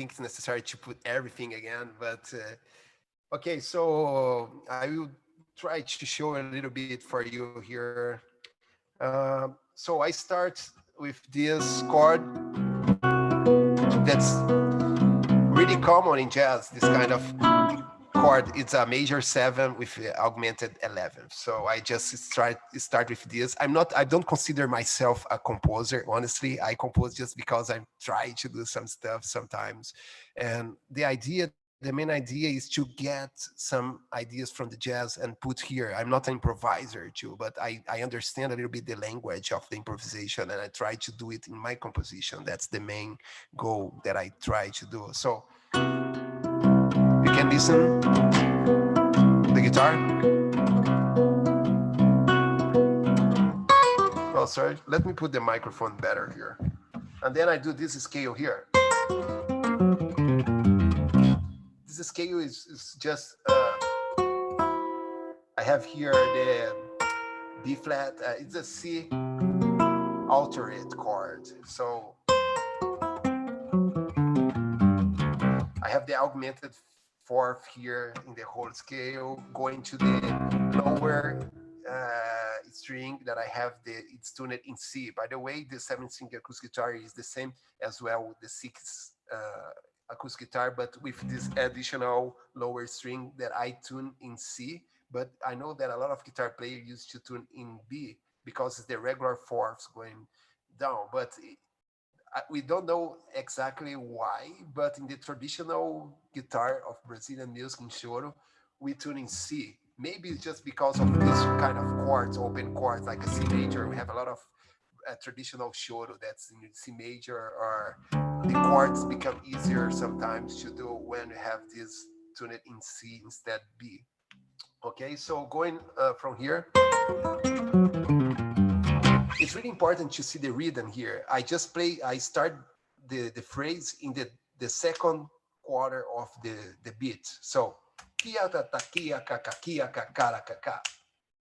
It's necessary to put everything again, but okay, so I will try to show a little bit for you here. So I start with this chord that's really common in jazz, this kind of chord. It's a major 7 with augmented 11. So I just start with this. I don't consider myself a composer, honestly. I compose just because I'm trying to do some stuff sometimes. And the main idea is to get some ideas from the jazz and put here. I'm not an improviser too, but I understand a little bit the language of the improvisation, and I try to do it in my composition. That's the main goal that I try to do. So you can listen the guitar. Oh, sorry. Let me put the microphone better here. And then I do this scale here. This scale is just, I have here the B flat. It's a C alternate chord. So I have the augmented 4th here in the whole scale, going to the lower string that I have it's tuned in C. By the way, the 7th-string acoustic guitar is the same as well with the 6th acoustic guitar, but with this additional lower string that I tune in C. But I know that a lot of guitar players used to tune in B because it's the regular 4ths going down. But we don't know exactly why, but in the traditional guitar of Brazilian music in choro, we tune in C. Maybe it's just because of this kind of chords, open chords, like a C major. We have a lot of traditional choro that's in C major, or the chords become easier sometimes to do when you have this tuned in C instead B. Okay, so going from here, it's really important to see the rhythm here. I start the phrase in the second quarter of the beat. So, kia ta ta kia ka ka kia ka ka ka ka.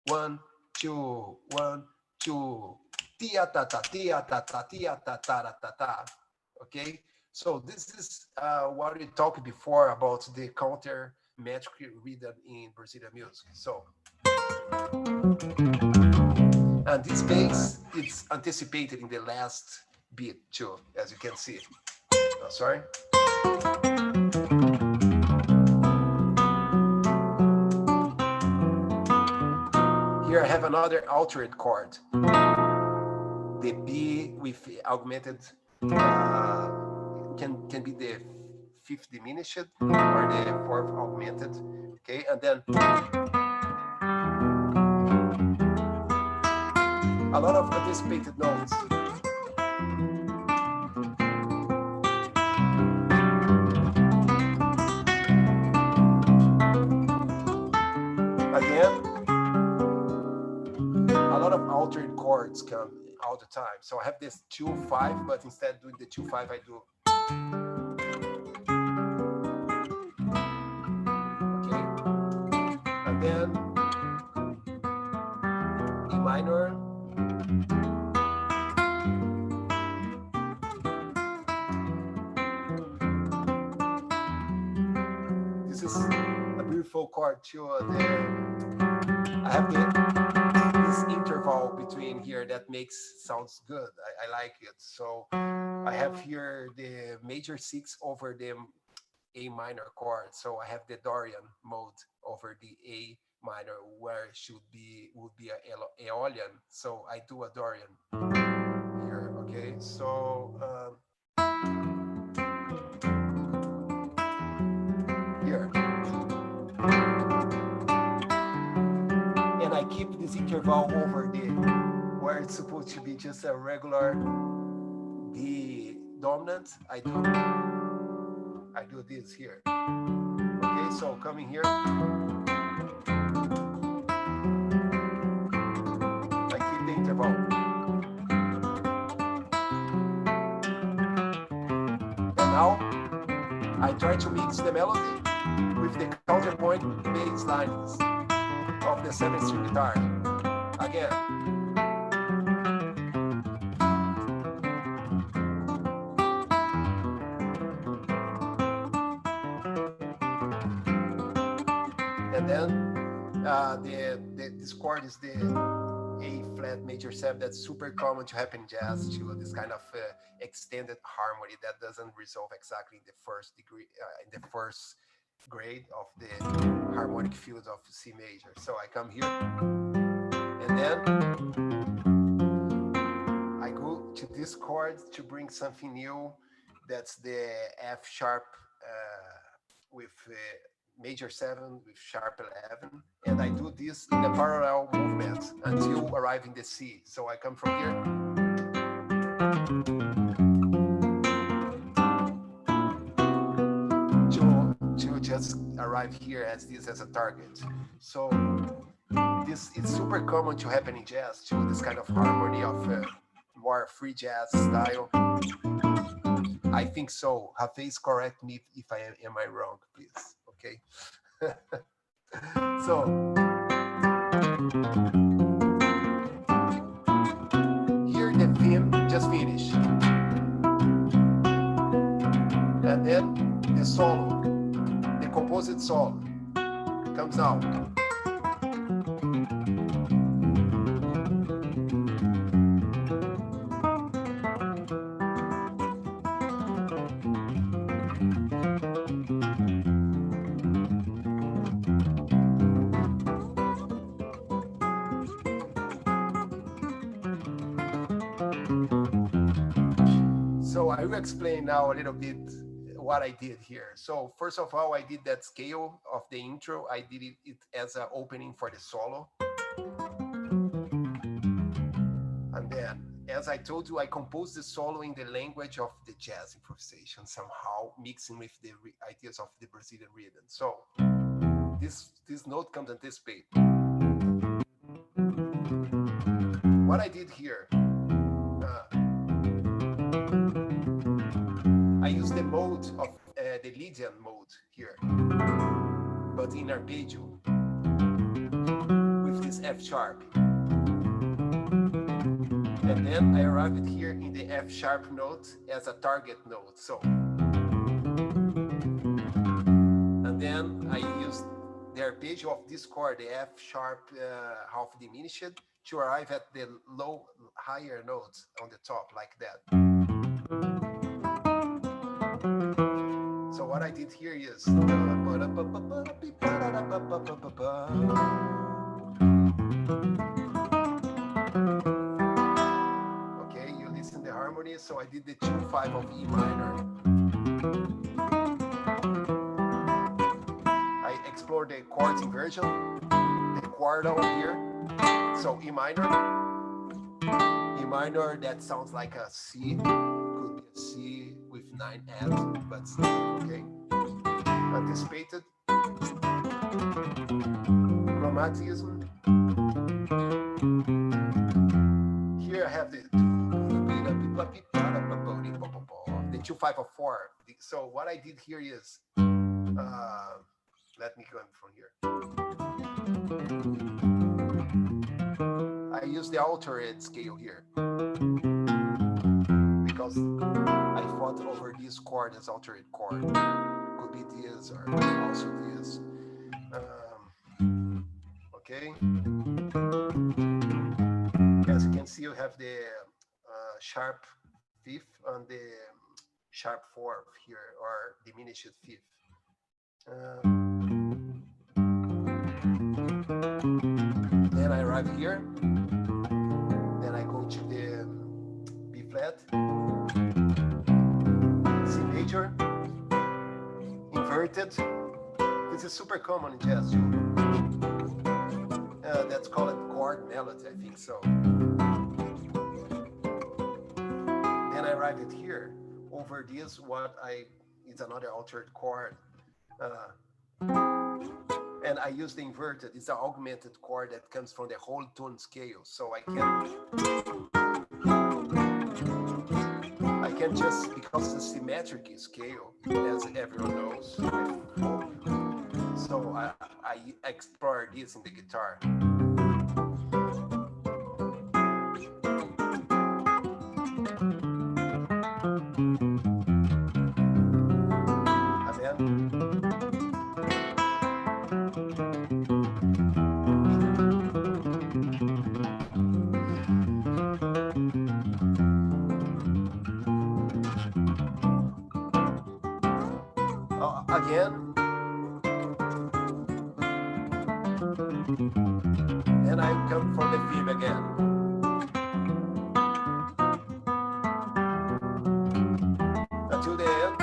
1, 2, 1, 2. Tia ta ta tia ta ta tia ta ta ta ta. Okay, so this is what we talked before about the counter metric rhythm in Brazilian music. So, and this bass, it's anticipated in the last beat too, as you can see. Oh, sorry. Here I have another alternate chord. The B with augmented can be the 5th diminished or the 4th augmented. Okay, and then a lot of anticipated notes. Again, a lot of altered chords come all the time. So I have this 2-5, but instead of doing the 2-5, I do. Okay, and then E minor. This is a beautiful chord too. I have this interval between here that sounds good. I like it. So I have here the major 6 over the A minor chord. So I have the Dorian mode over the A minor, where it would be a Aeolian. So I do a Dorian here. Okay, so here, and I keep this interval over the where it's supposed to be just a regular B dominant. I do this here. Okay, so coming here, I keep the interval. And now I try to mix the melody with the counterpoint bass lines of the 7-string guitar. Again. And then this chord is the A flat major 7. That's super common to happen in jazz, to this kind of extended harmony that doesn't resolve exactly in the first degree, in the first grade of the harmonic field of C major. So I come here, and then I go to this chord to bring something new. That's the F sharp with major 7 with sharp 11, and I do this in a parallel movement until arriving the C. So I come from here, to just arrive here as this as a target. So this is super common to happen in jazz, to this kind of harmony of more free jazz style. I think so. Hafez, correct me if am I wrong, please. Okay. So here the theme just finished, and then the solo, the composite solo comes out. So I will explain now a little bit what I did here. So first of all, I did that scale of the intro. I did it as an opening for the solo. And then, as I told you, I composed the solo in the language of the jazz improvisation, somehow mixing with the ideas of the Brazilian rhythm. So this note comes anticipated. What I did here, I use the mode of the Lydian mode here, but in arpeggio with this F sharp. And then I arrived here in the F sharp note as a target note. So, and then I used the arpeggio of this chord, the F sharp half diminished, to arrive at the higher notes on the top, like that. So what I did here is okay, you listen the harmony. So I did the 2-5 of E minor. I explored the chords inversion, the quartal here. So E minor, that sounds like a C, could be a C with 9 Fs, but okay. Anticipated, chromatism. Here I have the 2-5 of 4. So what I did here is, let me go from here. I use the altered scale here because I fought over this chord as altered chord. Could be this or also this. Okay. sharp fifth on the sharp fourth here, or diminished fifth. Then I arrive here. Then I go to the B flat, C major, inverted. This is super common in jazz too. That's called chord melody, I think so. Then I arrive at here. Over this, it's another altered chord. And I use the inverted. It's an augmented chord that comes from the whole tone scale. So I can just, because it's a symmetric scale, as everyone knows. So I explore this in the guitar. Again. And I come from the theme again. Until the end.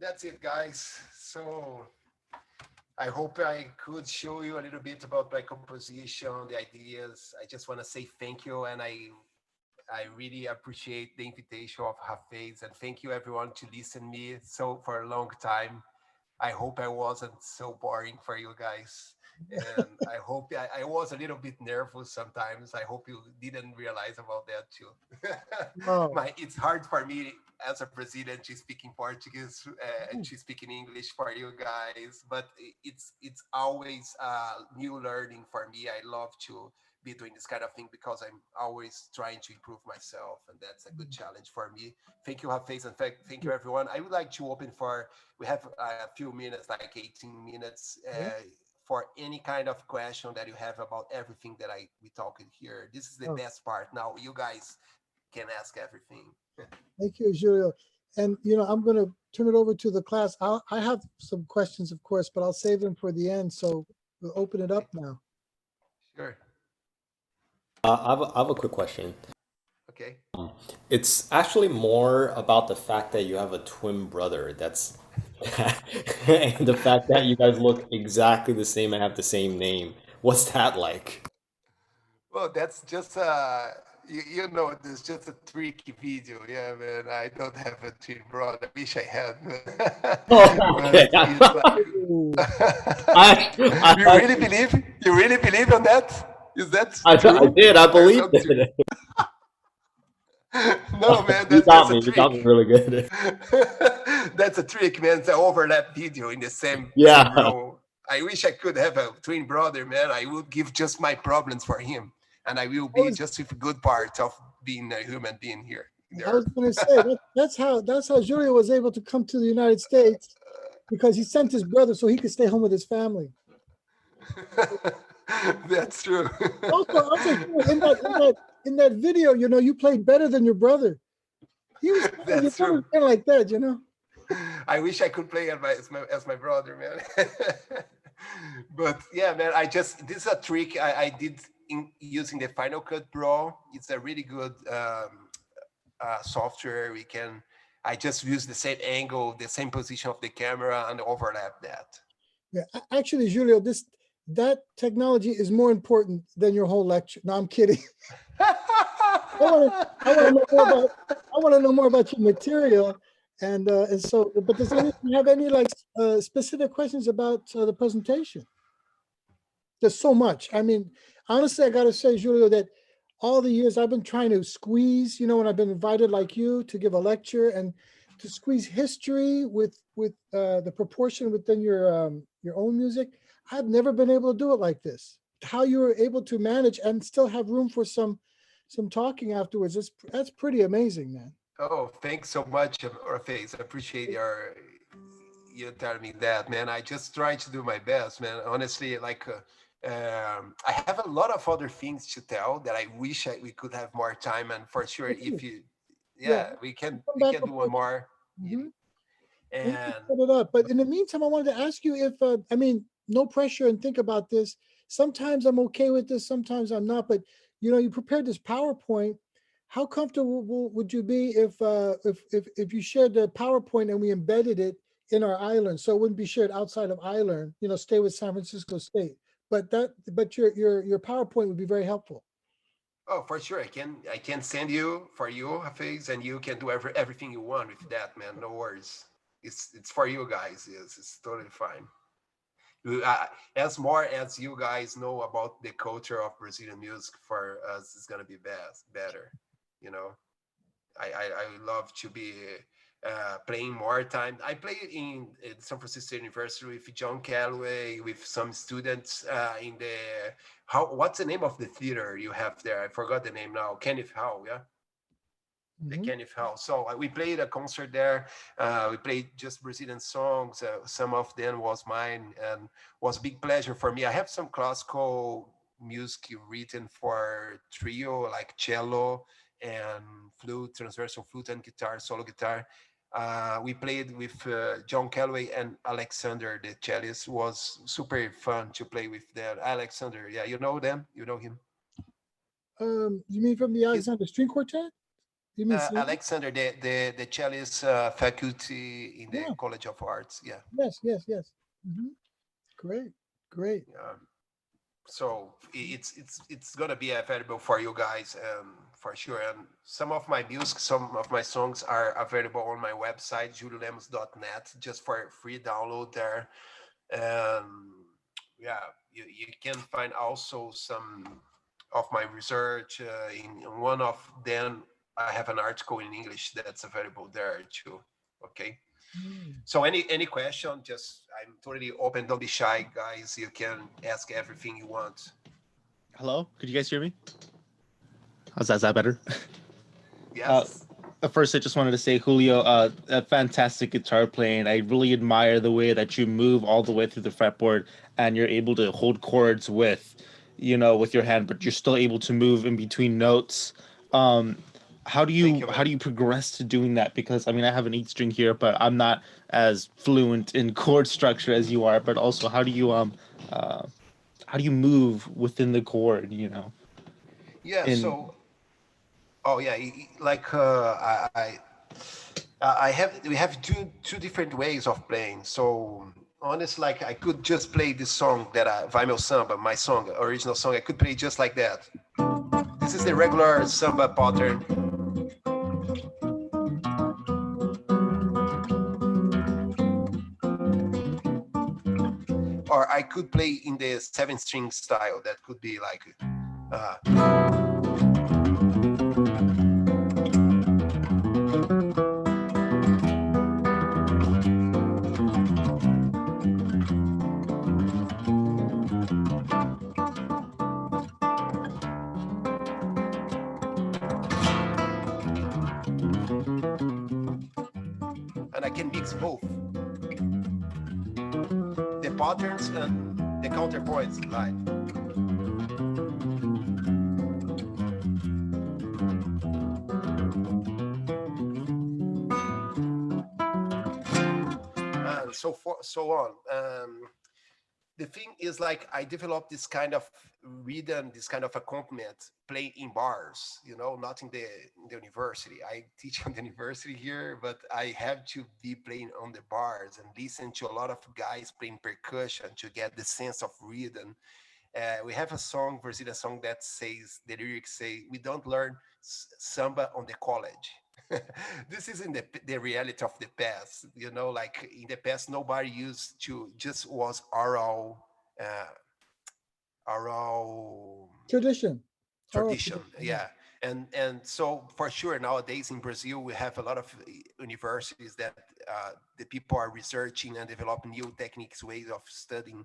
That's it, guys. So I hope I could show you a little bit about my composition, the ideas. I just want to say thank you, and I really appreciate the invitation of Hafez, and thank you everyone to listen me for a long time. I hope I wasn't so boring for you guys. And I hope I was a little bit nervous sometimes. I hope you didn't realize about that too. No. It's hard for me as a Brazilian to speak in Portuguese and to speak in English for you guys, but it's always new learning for me. I love to be doing this kind of thing because I'm always trying to improve myself, and that's a good challenge for me. Thank you, Hafez, and thank you, everyone. I would like to open we have a few minutes, like 18 minutes, for any kind of question that you have about everything that we talked here. This is the best part. Now you guys can ask everything. Thank you, Julio. And, I'm going to turn it over to the class. I have some questions, of course, but I'll save them for the end. So we'll open it up now. Sure. I have a quick question. Okay. It's actually more about the fact that you have a twin brother. That's and the fact that you guys look exactly the same and have the same name. What's that like? Well, that's just there's just a tricky video. Yeah, man, I don't have a twin brother. I wish I had. Okay. You really believe on that? Is that true? I did. I believed it. No, man, You got me really good. That's a trick, man. It's an overlap video in the same row. I wish I could have a twin brother, man. I would give just my problems for him, and I will be just with good parts of being a human being here. I was going to say that's how Julio was able to come to the United States, because he sent his brother so he could stay home with his family. That's true. Also in that video, you played better than your brother. He was That's true. Like that, I wish I could play as my brother, man. But yeah, man, this is a trick I did using the Final Cut Pro. It's a really good software. I just use the same angle, the same position of the camera, and overlap that. Yeah, actually, Julio, that technology is more important than your whole lecture. No, I'm kidding. I want to know more about your material, and so. But does anyone have any specific questions about the presentation? There's so much. I mean, honestly, I got to say, Julio, that all the years I've been trying to squeeze, when I've been invited like you to give a lecture and to squeeze history with the proportion within your own music, I've never been able to do it like this. How you were able to manage and still have room for some talking afterwards, that's pretty amazing, man. Oh, thanks so much, Hafez. I appreciate you telling me that, man. I just try to do my best, man. Honestly, I have a lot of other things to tell that I wish we could have more time. And for sure, if you, we can do one more. Mm-hmm. And set it up. But in the meantime, I wanted to ask you if, no pressure, and think about this. Sometimes I'm okay with this, sometimes I'm not. But you prepared this PowerPoint. How comfortable would you be if you shared the PowerPoint and we embedded it in our island, so it wouldn't be shared outside of island? Stay with San Francisco State. But your PowerPoint would be very helpful. Oh, for sure. I can send you Hafez, and you can do everything you want with that, man. No worries. It's for you guys. It's totally fine. As more as you guys know about the culture of Brazilian music, for us, it's gonna be better. I would love to be playing more time. I played in San Francisco University with John Calloway, with some students in what's the name of the theater you have there? I forgot the name now. Kenneth Hall, yeah? The Kenneth Hall. So we played a concert there. We played just Brazilian songs. Some of them was mine, and was a big pleasure for me. I have some classical music written for trio, like cello and flute, transversal flute and guitar, solo guitar. We played with John Calloway and Alexander, the cellist. Was super fun to play with them. Alexander, yeah, you know them? You know him? You mean from the Alexander String Quartet? You mean Alexander, the cellist faculty in the College of Arts? Yeah. Yes. Mm-hmm. Great. So it's gonna be available for you guys, for sure. And some of my music, some of my songs are available on my website, juliolemos.net, just for free download there. And you can find also some of my research. In one of them, I have an article in English that's available there too. Okay. So any question, I'm totally open. Don't be shy, guys. You can ask everything you want. Hello, could you guys hear me? Is that better? Yes. First, I just wanted to say, Julio, a fantastic guitar playing. I really admire the way that you move all the way through the fretboard, and you're able to hold chords with your hand, but you're still able to move in between notes. How do you progress to doing that? Because I have an 8-string here, but I'm not as fluent in chord structure as you are. But also, how do you move within the chord? Yeah. We have two different ways of playing. So honestly, I could just play this song that Vai Meu Samba, my song, original song. I could play just like that. This is the regular samba pattern. Or I could play in the 7-string style. That could be like. And I can mix both. The patterns and the counterpoints line. And so on. the thing is, like, I developed this kind of rhythm, this kind of accompaniment playing in bars, not in the university. I teach on the university here, but I have to be playing on the bars and listen to a lot of guys playing percussion to get the sense of rhythm. We have a song, Brazilian song, that says, the lyrics say, we don't learn samba on the college. This is in the reality of the past, like in the past, nobody used to, just was uh, oral Tradition. tradition. Yeah. And so for sure nowadays in Brazil we have a lot of universities that the people are researching and developing new techniques, ways of studying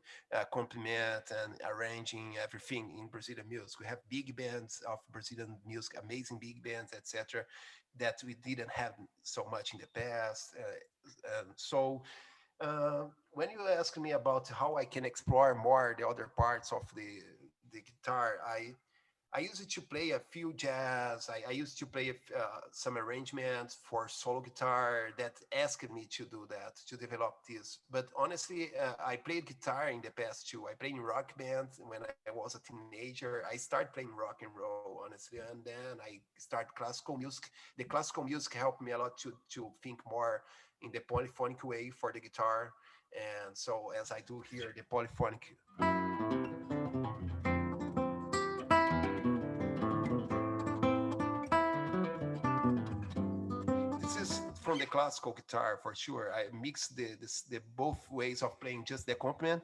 complement and arranging everything in Brazilian music. We have big bands of Brazilian music, amazing big bands, etc., that we didn't have so much in the past. When you ask me about how I can explore more the other parts of the guitar, I used to play a few jazz. I used to play some arrangements for solo guitar that asked me to do that, to develop this. But honestly, I played guitar in the past too. I played in rock bands when I was a teenager. I started playing rock and roll, honestly, and then I started classical music. The classical music helped me a lot to think more in the polyphonic way for the guitar. And so as I do here, the polyphonic. This is from the classical guitar for sure. I mix the both ways of playing just the accompaniment.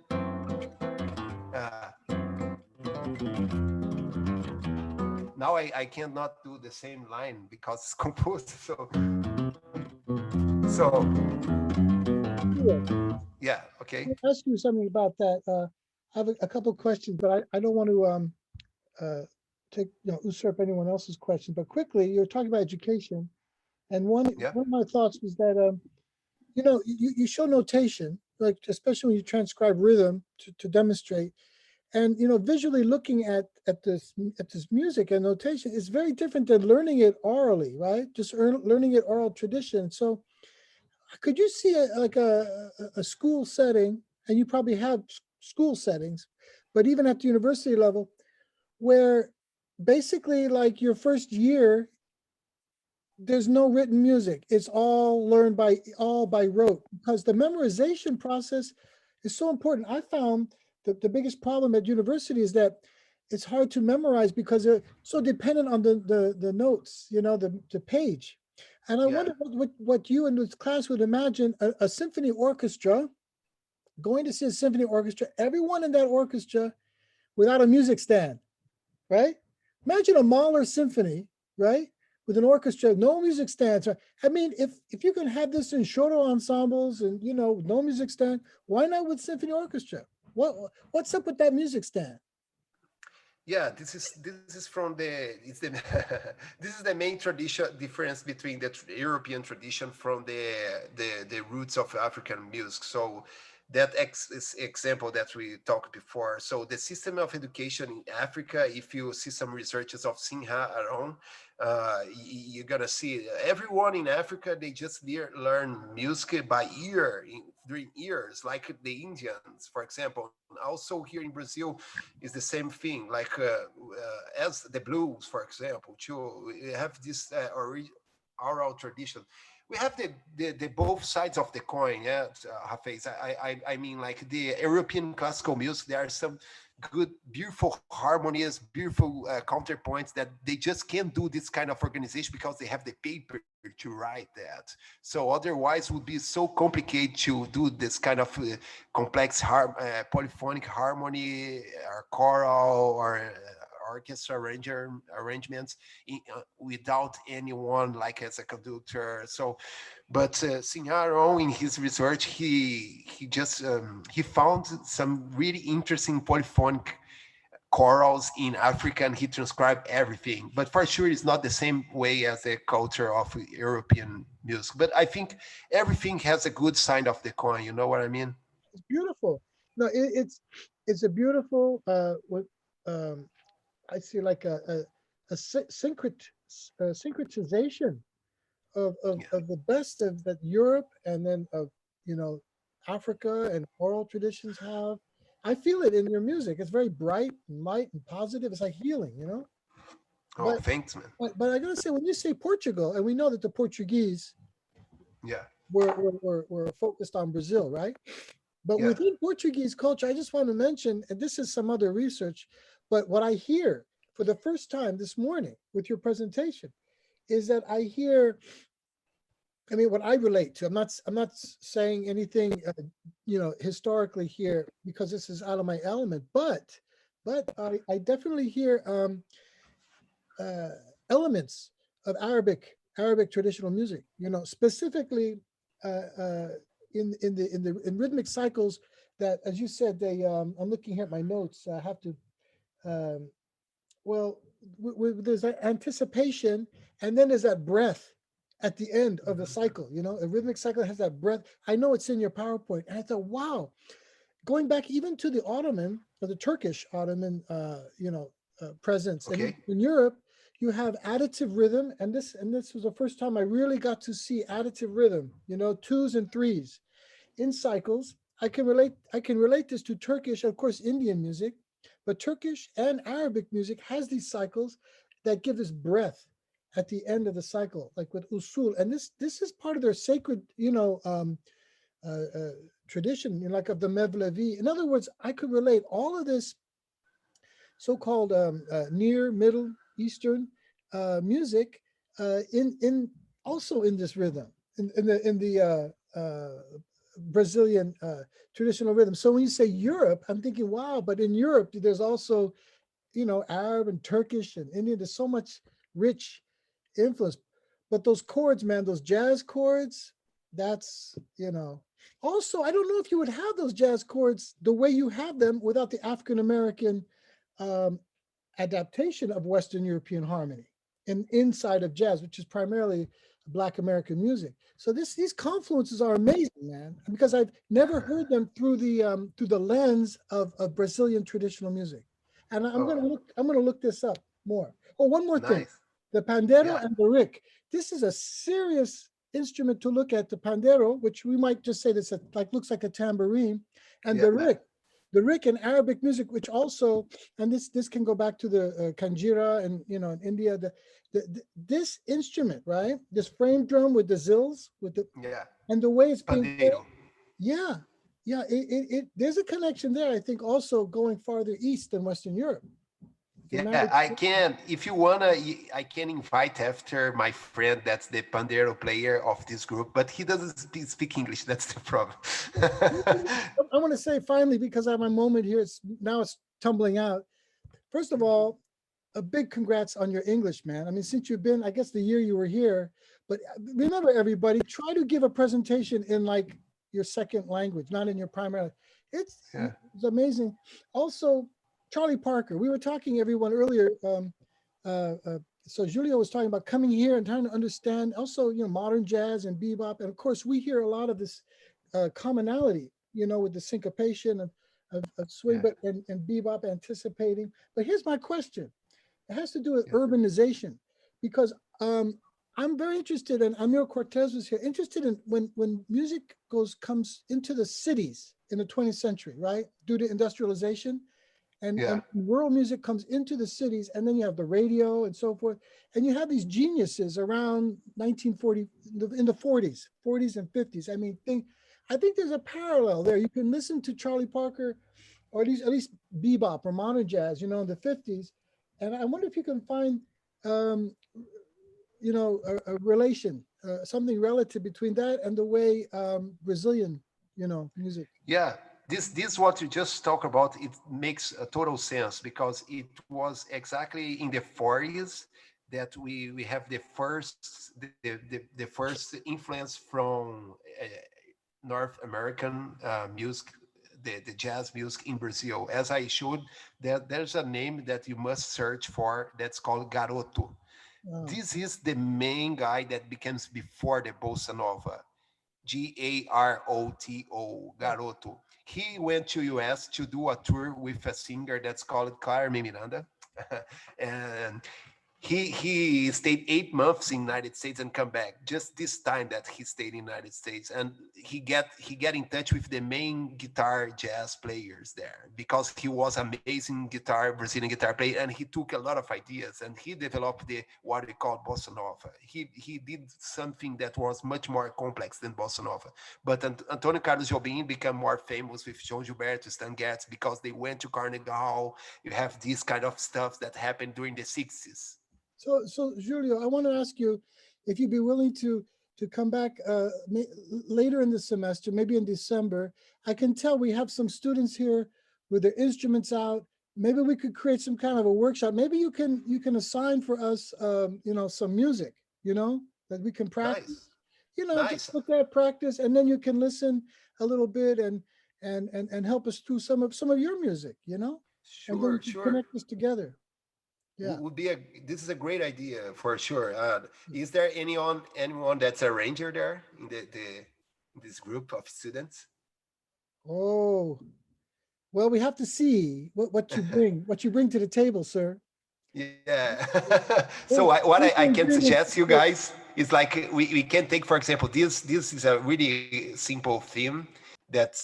Now I cannot do the same line because it's composed. So yeah, okay. I'll ask you something about that. I have a couple of questions, but I don't want to usurp anyone else's question. But quickly, you're talking about education, and one of my thoughts was that you show notation, like especially when you transcribe rhythm to demonstrate, and visually looking at this music and notation is very different than learning it orally, right? Just learning it oral tradition. So could you see a school setting, and you probably have school settings, but even at the university level, where basically like your first year, there's no written music. It's all learned by rote, because the memorization process is so important. I found that the biggest problem at university is that it's hard to memorize because they're so dependent on the notes, the page. And I wonder what you in this class would imagine a symphony orchestra, going to see a symphony orchestra, everyone in that orchestra without a music stand, right? Imagine a Mahler symphony, right? With an orchestra, no music stands. I mean, if you can have this in shorter ensembles and no music stand, why not with symphony orchestra? What's up with that music stand? Yeah, this is from the this is the main tradition difference between the European tradition from the roots of African music. So that example that we talked before. So the system of education in Africa, if you see some researches of Sinha Aron, you're gonna see everyone in Africa, they just learn music by ear during years, like the Indians, for example. Also here in Brazil is the same thing, like as the blues, for example, too. We have this oral tradition. We have the both sides of the coin, yeah, Hafez. I mean, like the European classical music, there are some good, beautiful harmonies, beautiful counterpoints that they just can't do this kind of organization because they have the paper to write that. So otherwise, it would be so complicated to do this kind of complex polyphonic harmony or choral or orchestra arrangements without anyone like as a conductor. So, but Signaro in his research, he just he found some really interesting polyphonic chorals in Africa, and he transcribed everything. But for sure, it's not the same way as the culture of European music. But I think everything has a good side of the coin. You know what I mean? It's beautiful. No, it's a beautiful I see like a syncretization of the best of that Europe and then of Africa and oral traditions have. I feel it in your music. It's very bright and light and positive. It's like healing, you know. Oh, thanks, man. But I gotta say, when you say Portugal, and we know that the Portuguese, were focused on Brazil, right? But within Portuguese culture, I just want to mention, and this is some other research, but what I hear for the first time this morning with your presentation is that I hear, I mean, what I relate to, I'm not saying anything, historically here, because this is out of my element, but I definitely hear elements of Arabic traditional music, specifically in rhythmic cycles that, as you said, they I'm looking here at my notes. I have to there's that anticipation, and then there's that breath at the end of the cycle. A rhythmic cycle has that breath. I know it's in your PowerPoint, and I thought, wow, going back even to the Ottoman or the Turkish Ottoman presence. Okay. And in Europe, you have additive rhythm, and this was the first time I really got to see additive rhythm, 2s and 3s in cycles. I can relate this to Turkish, of course, Indian music, but Turkish and Arabic music has these cycles that give this breath at the end of the cycle, like with usul. And this is part of their sacred, tradition, like of the Mevlevi. In other words, I could relate all of this so-called near Middle Eastern music in also in this rhythm, in the Brazilian traditional rhythm. So when you say Europe, I'm thinking, wow, but in Europe, there's also, Arab and Turkish and Indian. There's so much rich influence. But those chords, man, those jazz chords, that's, Also, I don't know if you would have those jazz chords the way you have them without the African-American adaptation of Western European harmony and inside of jazz, which is primarily Black American music. So these confluences are amazing, man, because I've never heard them through the lens of Brazilian traditional music. And I'm gonna look this up more. Oh, one more thing. The pandero and the rick. This is a serious instrument to look at. The pandero, which we might just say this looks like a tambourine, and the rick in Arabic music, which also, and this can go back to the kanjira and in India. This instrument, right? This frame drum with the zills, and the way it's being played. Yeah. There's a connection there. I think also going farther east than Western Europe. Yeah, I can. If you wanna, I can invite after my friend that's the pandero player of this group, but he doesn't speak English. That's the problem. I want to say finally, because I have my moment here. It's tumbling out. First of all, a big congrats on your English, man. I mean, since you've been, I guess the year you were here, but remember, everybody, try to give a presentation in like your second language, not in your primary. It's amazing. Also, Charlie Parker, we were talking, everyone, earlier. So Julio was talking about coming here and trying to understand also, modern jazz and bebop. And of course, we hear a lot of this commonality, with the syncopation of swing, but and bebop anticipating. But here's my question. It has to do with urbanization, because I'm very interested, and Amir Cortez was here, interested in when music comes into the cities in the 20th century, right? Due to industrialization. And world music comes into the cities, and then you have the radio and so forth. And you have these geniuses around 1940, in the 40s and 50s. I mean, I think there's a parallel there. You can listen to Charlie Parker, or at least bebop or modern jazz, in the 50s. And I wonder if you can find, a relation, something relative between that and the way Brazilian, music. Yeah. This what you just talked about, it makes a total sense, because it was exactly in the 40s that we have the first influence from North American music, the jazz music in Brazil. As I showed, there's a name that you must search for that's called Garoto. Oh. This is the main guy that becomes before the Bossa Nova. Garoto, Garoto. He went to US to do a tour with a singer that's called Carmen Miranda. And he stayed 8 months in United States and come back. Just this time that he stayed in United States, and he get in touch with the main guitar jazz players there, because he was amazing Brazilian guitar player, and he took a lot of ideas and he developed what we call bossa nova. He did something that was much more complex than bossa nova. But Antônio Carlos Jobim became more famous with João Gilberto, Stan Getz, because they went to Carnegie Hall. You have this kind of stuff that happened during the 60s. So Julio, I want to ask you if you'd be willing to come back later in the semester, maybe in December. I can tell we have some students here with their instruments out. Maybe we could create some kind of a workshop. Maybe you can assign for us, some music, that we can practice. Nice. Just look at practice, and then you can listen a little bit and help us through some of your music, and then we can connect us together. Yeah, this is a great idea for sure. Is there anyone that's a ranger there in this group of students? Oh, well, we have to see what you bring to the table, sir. Yeah. So what I can suggest you guys is, like, we can take, for example, this is a really simple theme that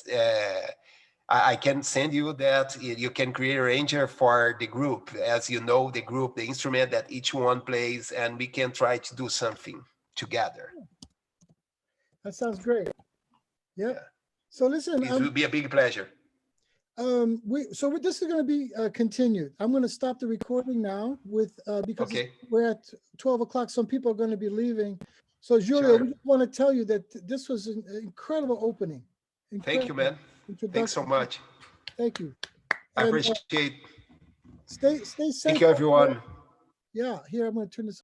I can send you, that you can create a ranger for the group, as you know, the group, the instrument that each one plays, and we can try to do something together. That sounds great. Yep. Yeah. So listen, it will be a big pleasure. This is going to be continued. I'm going to stop the recording now because we're at 12 o'clock. Some people are going to be leaving. So Julio, we just want to tell you that this was an incredible opening. Thank you, man. Thanks so much. Thank you. I appreciate. Stay safe. Thank you, everyone. Yeah, here I'm going to turn this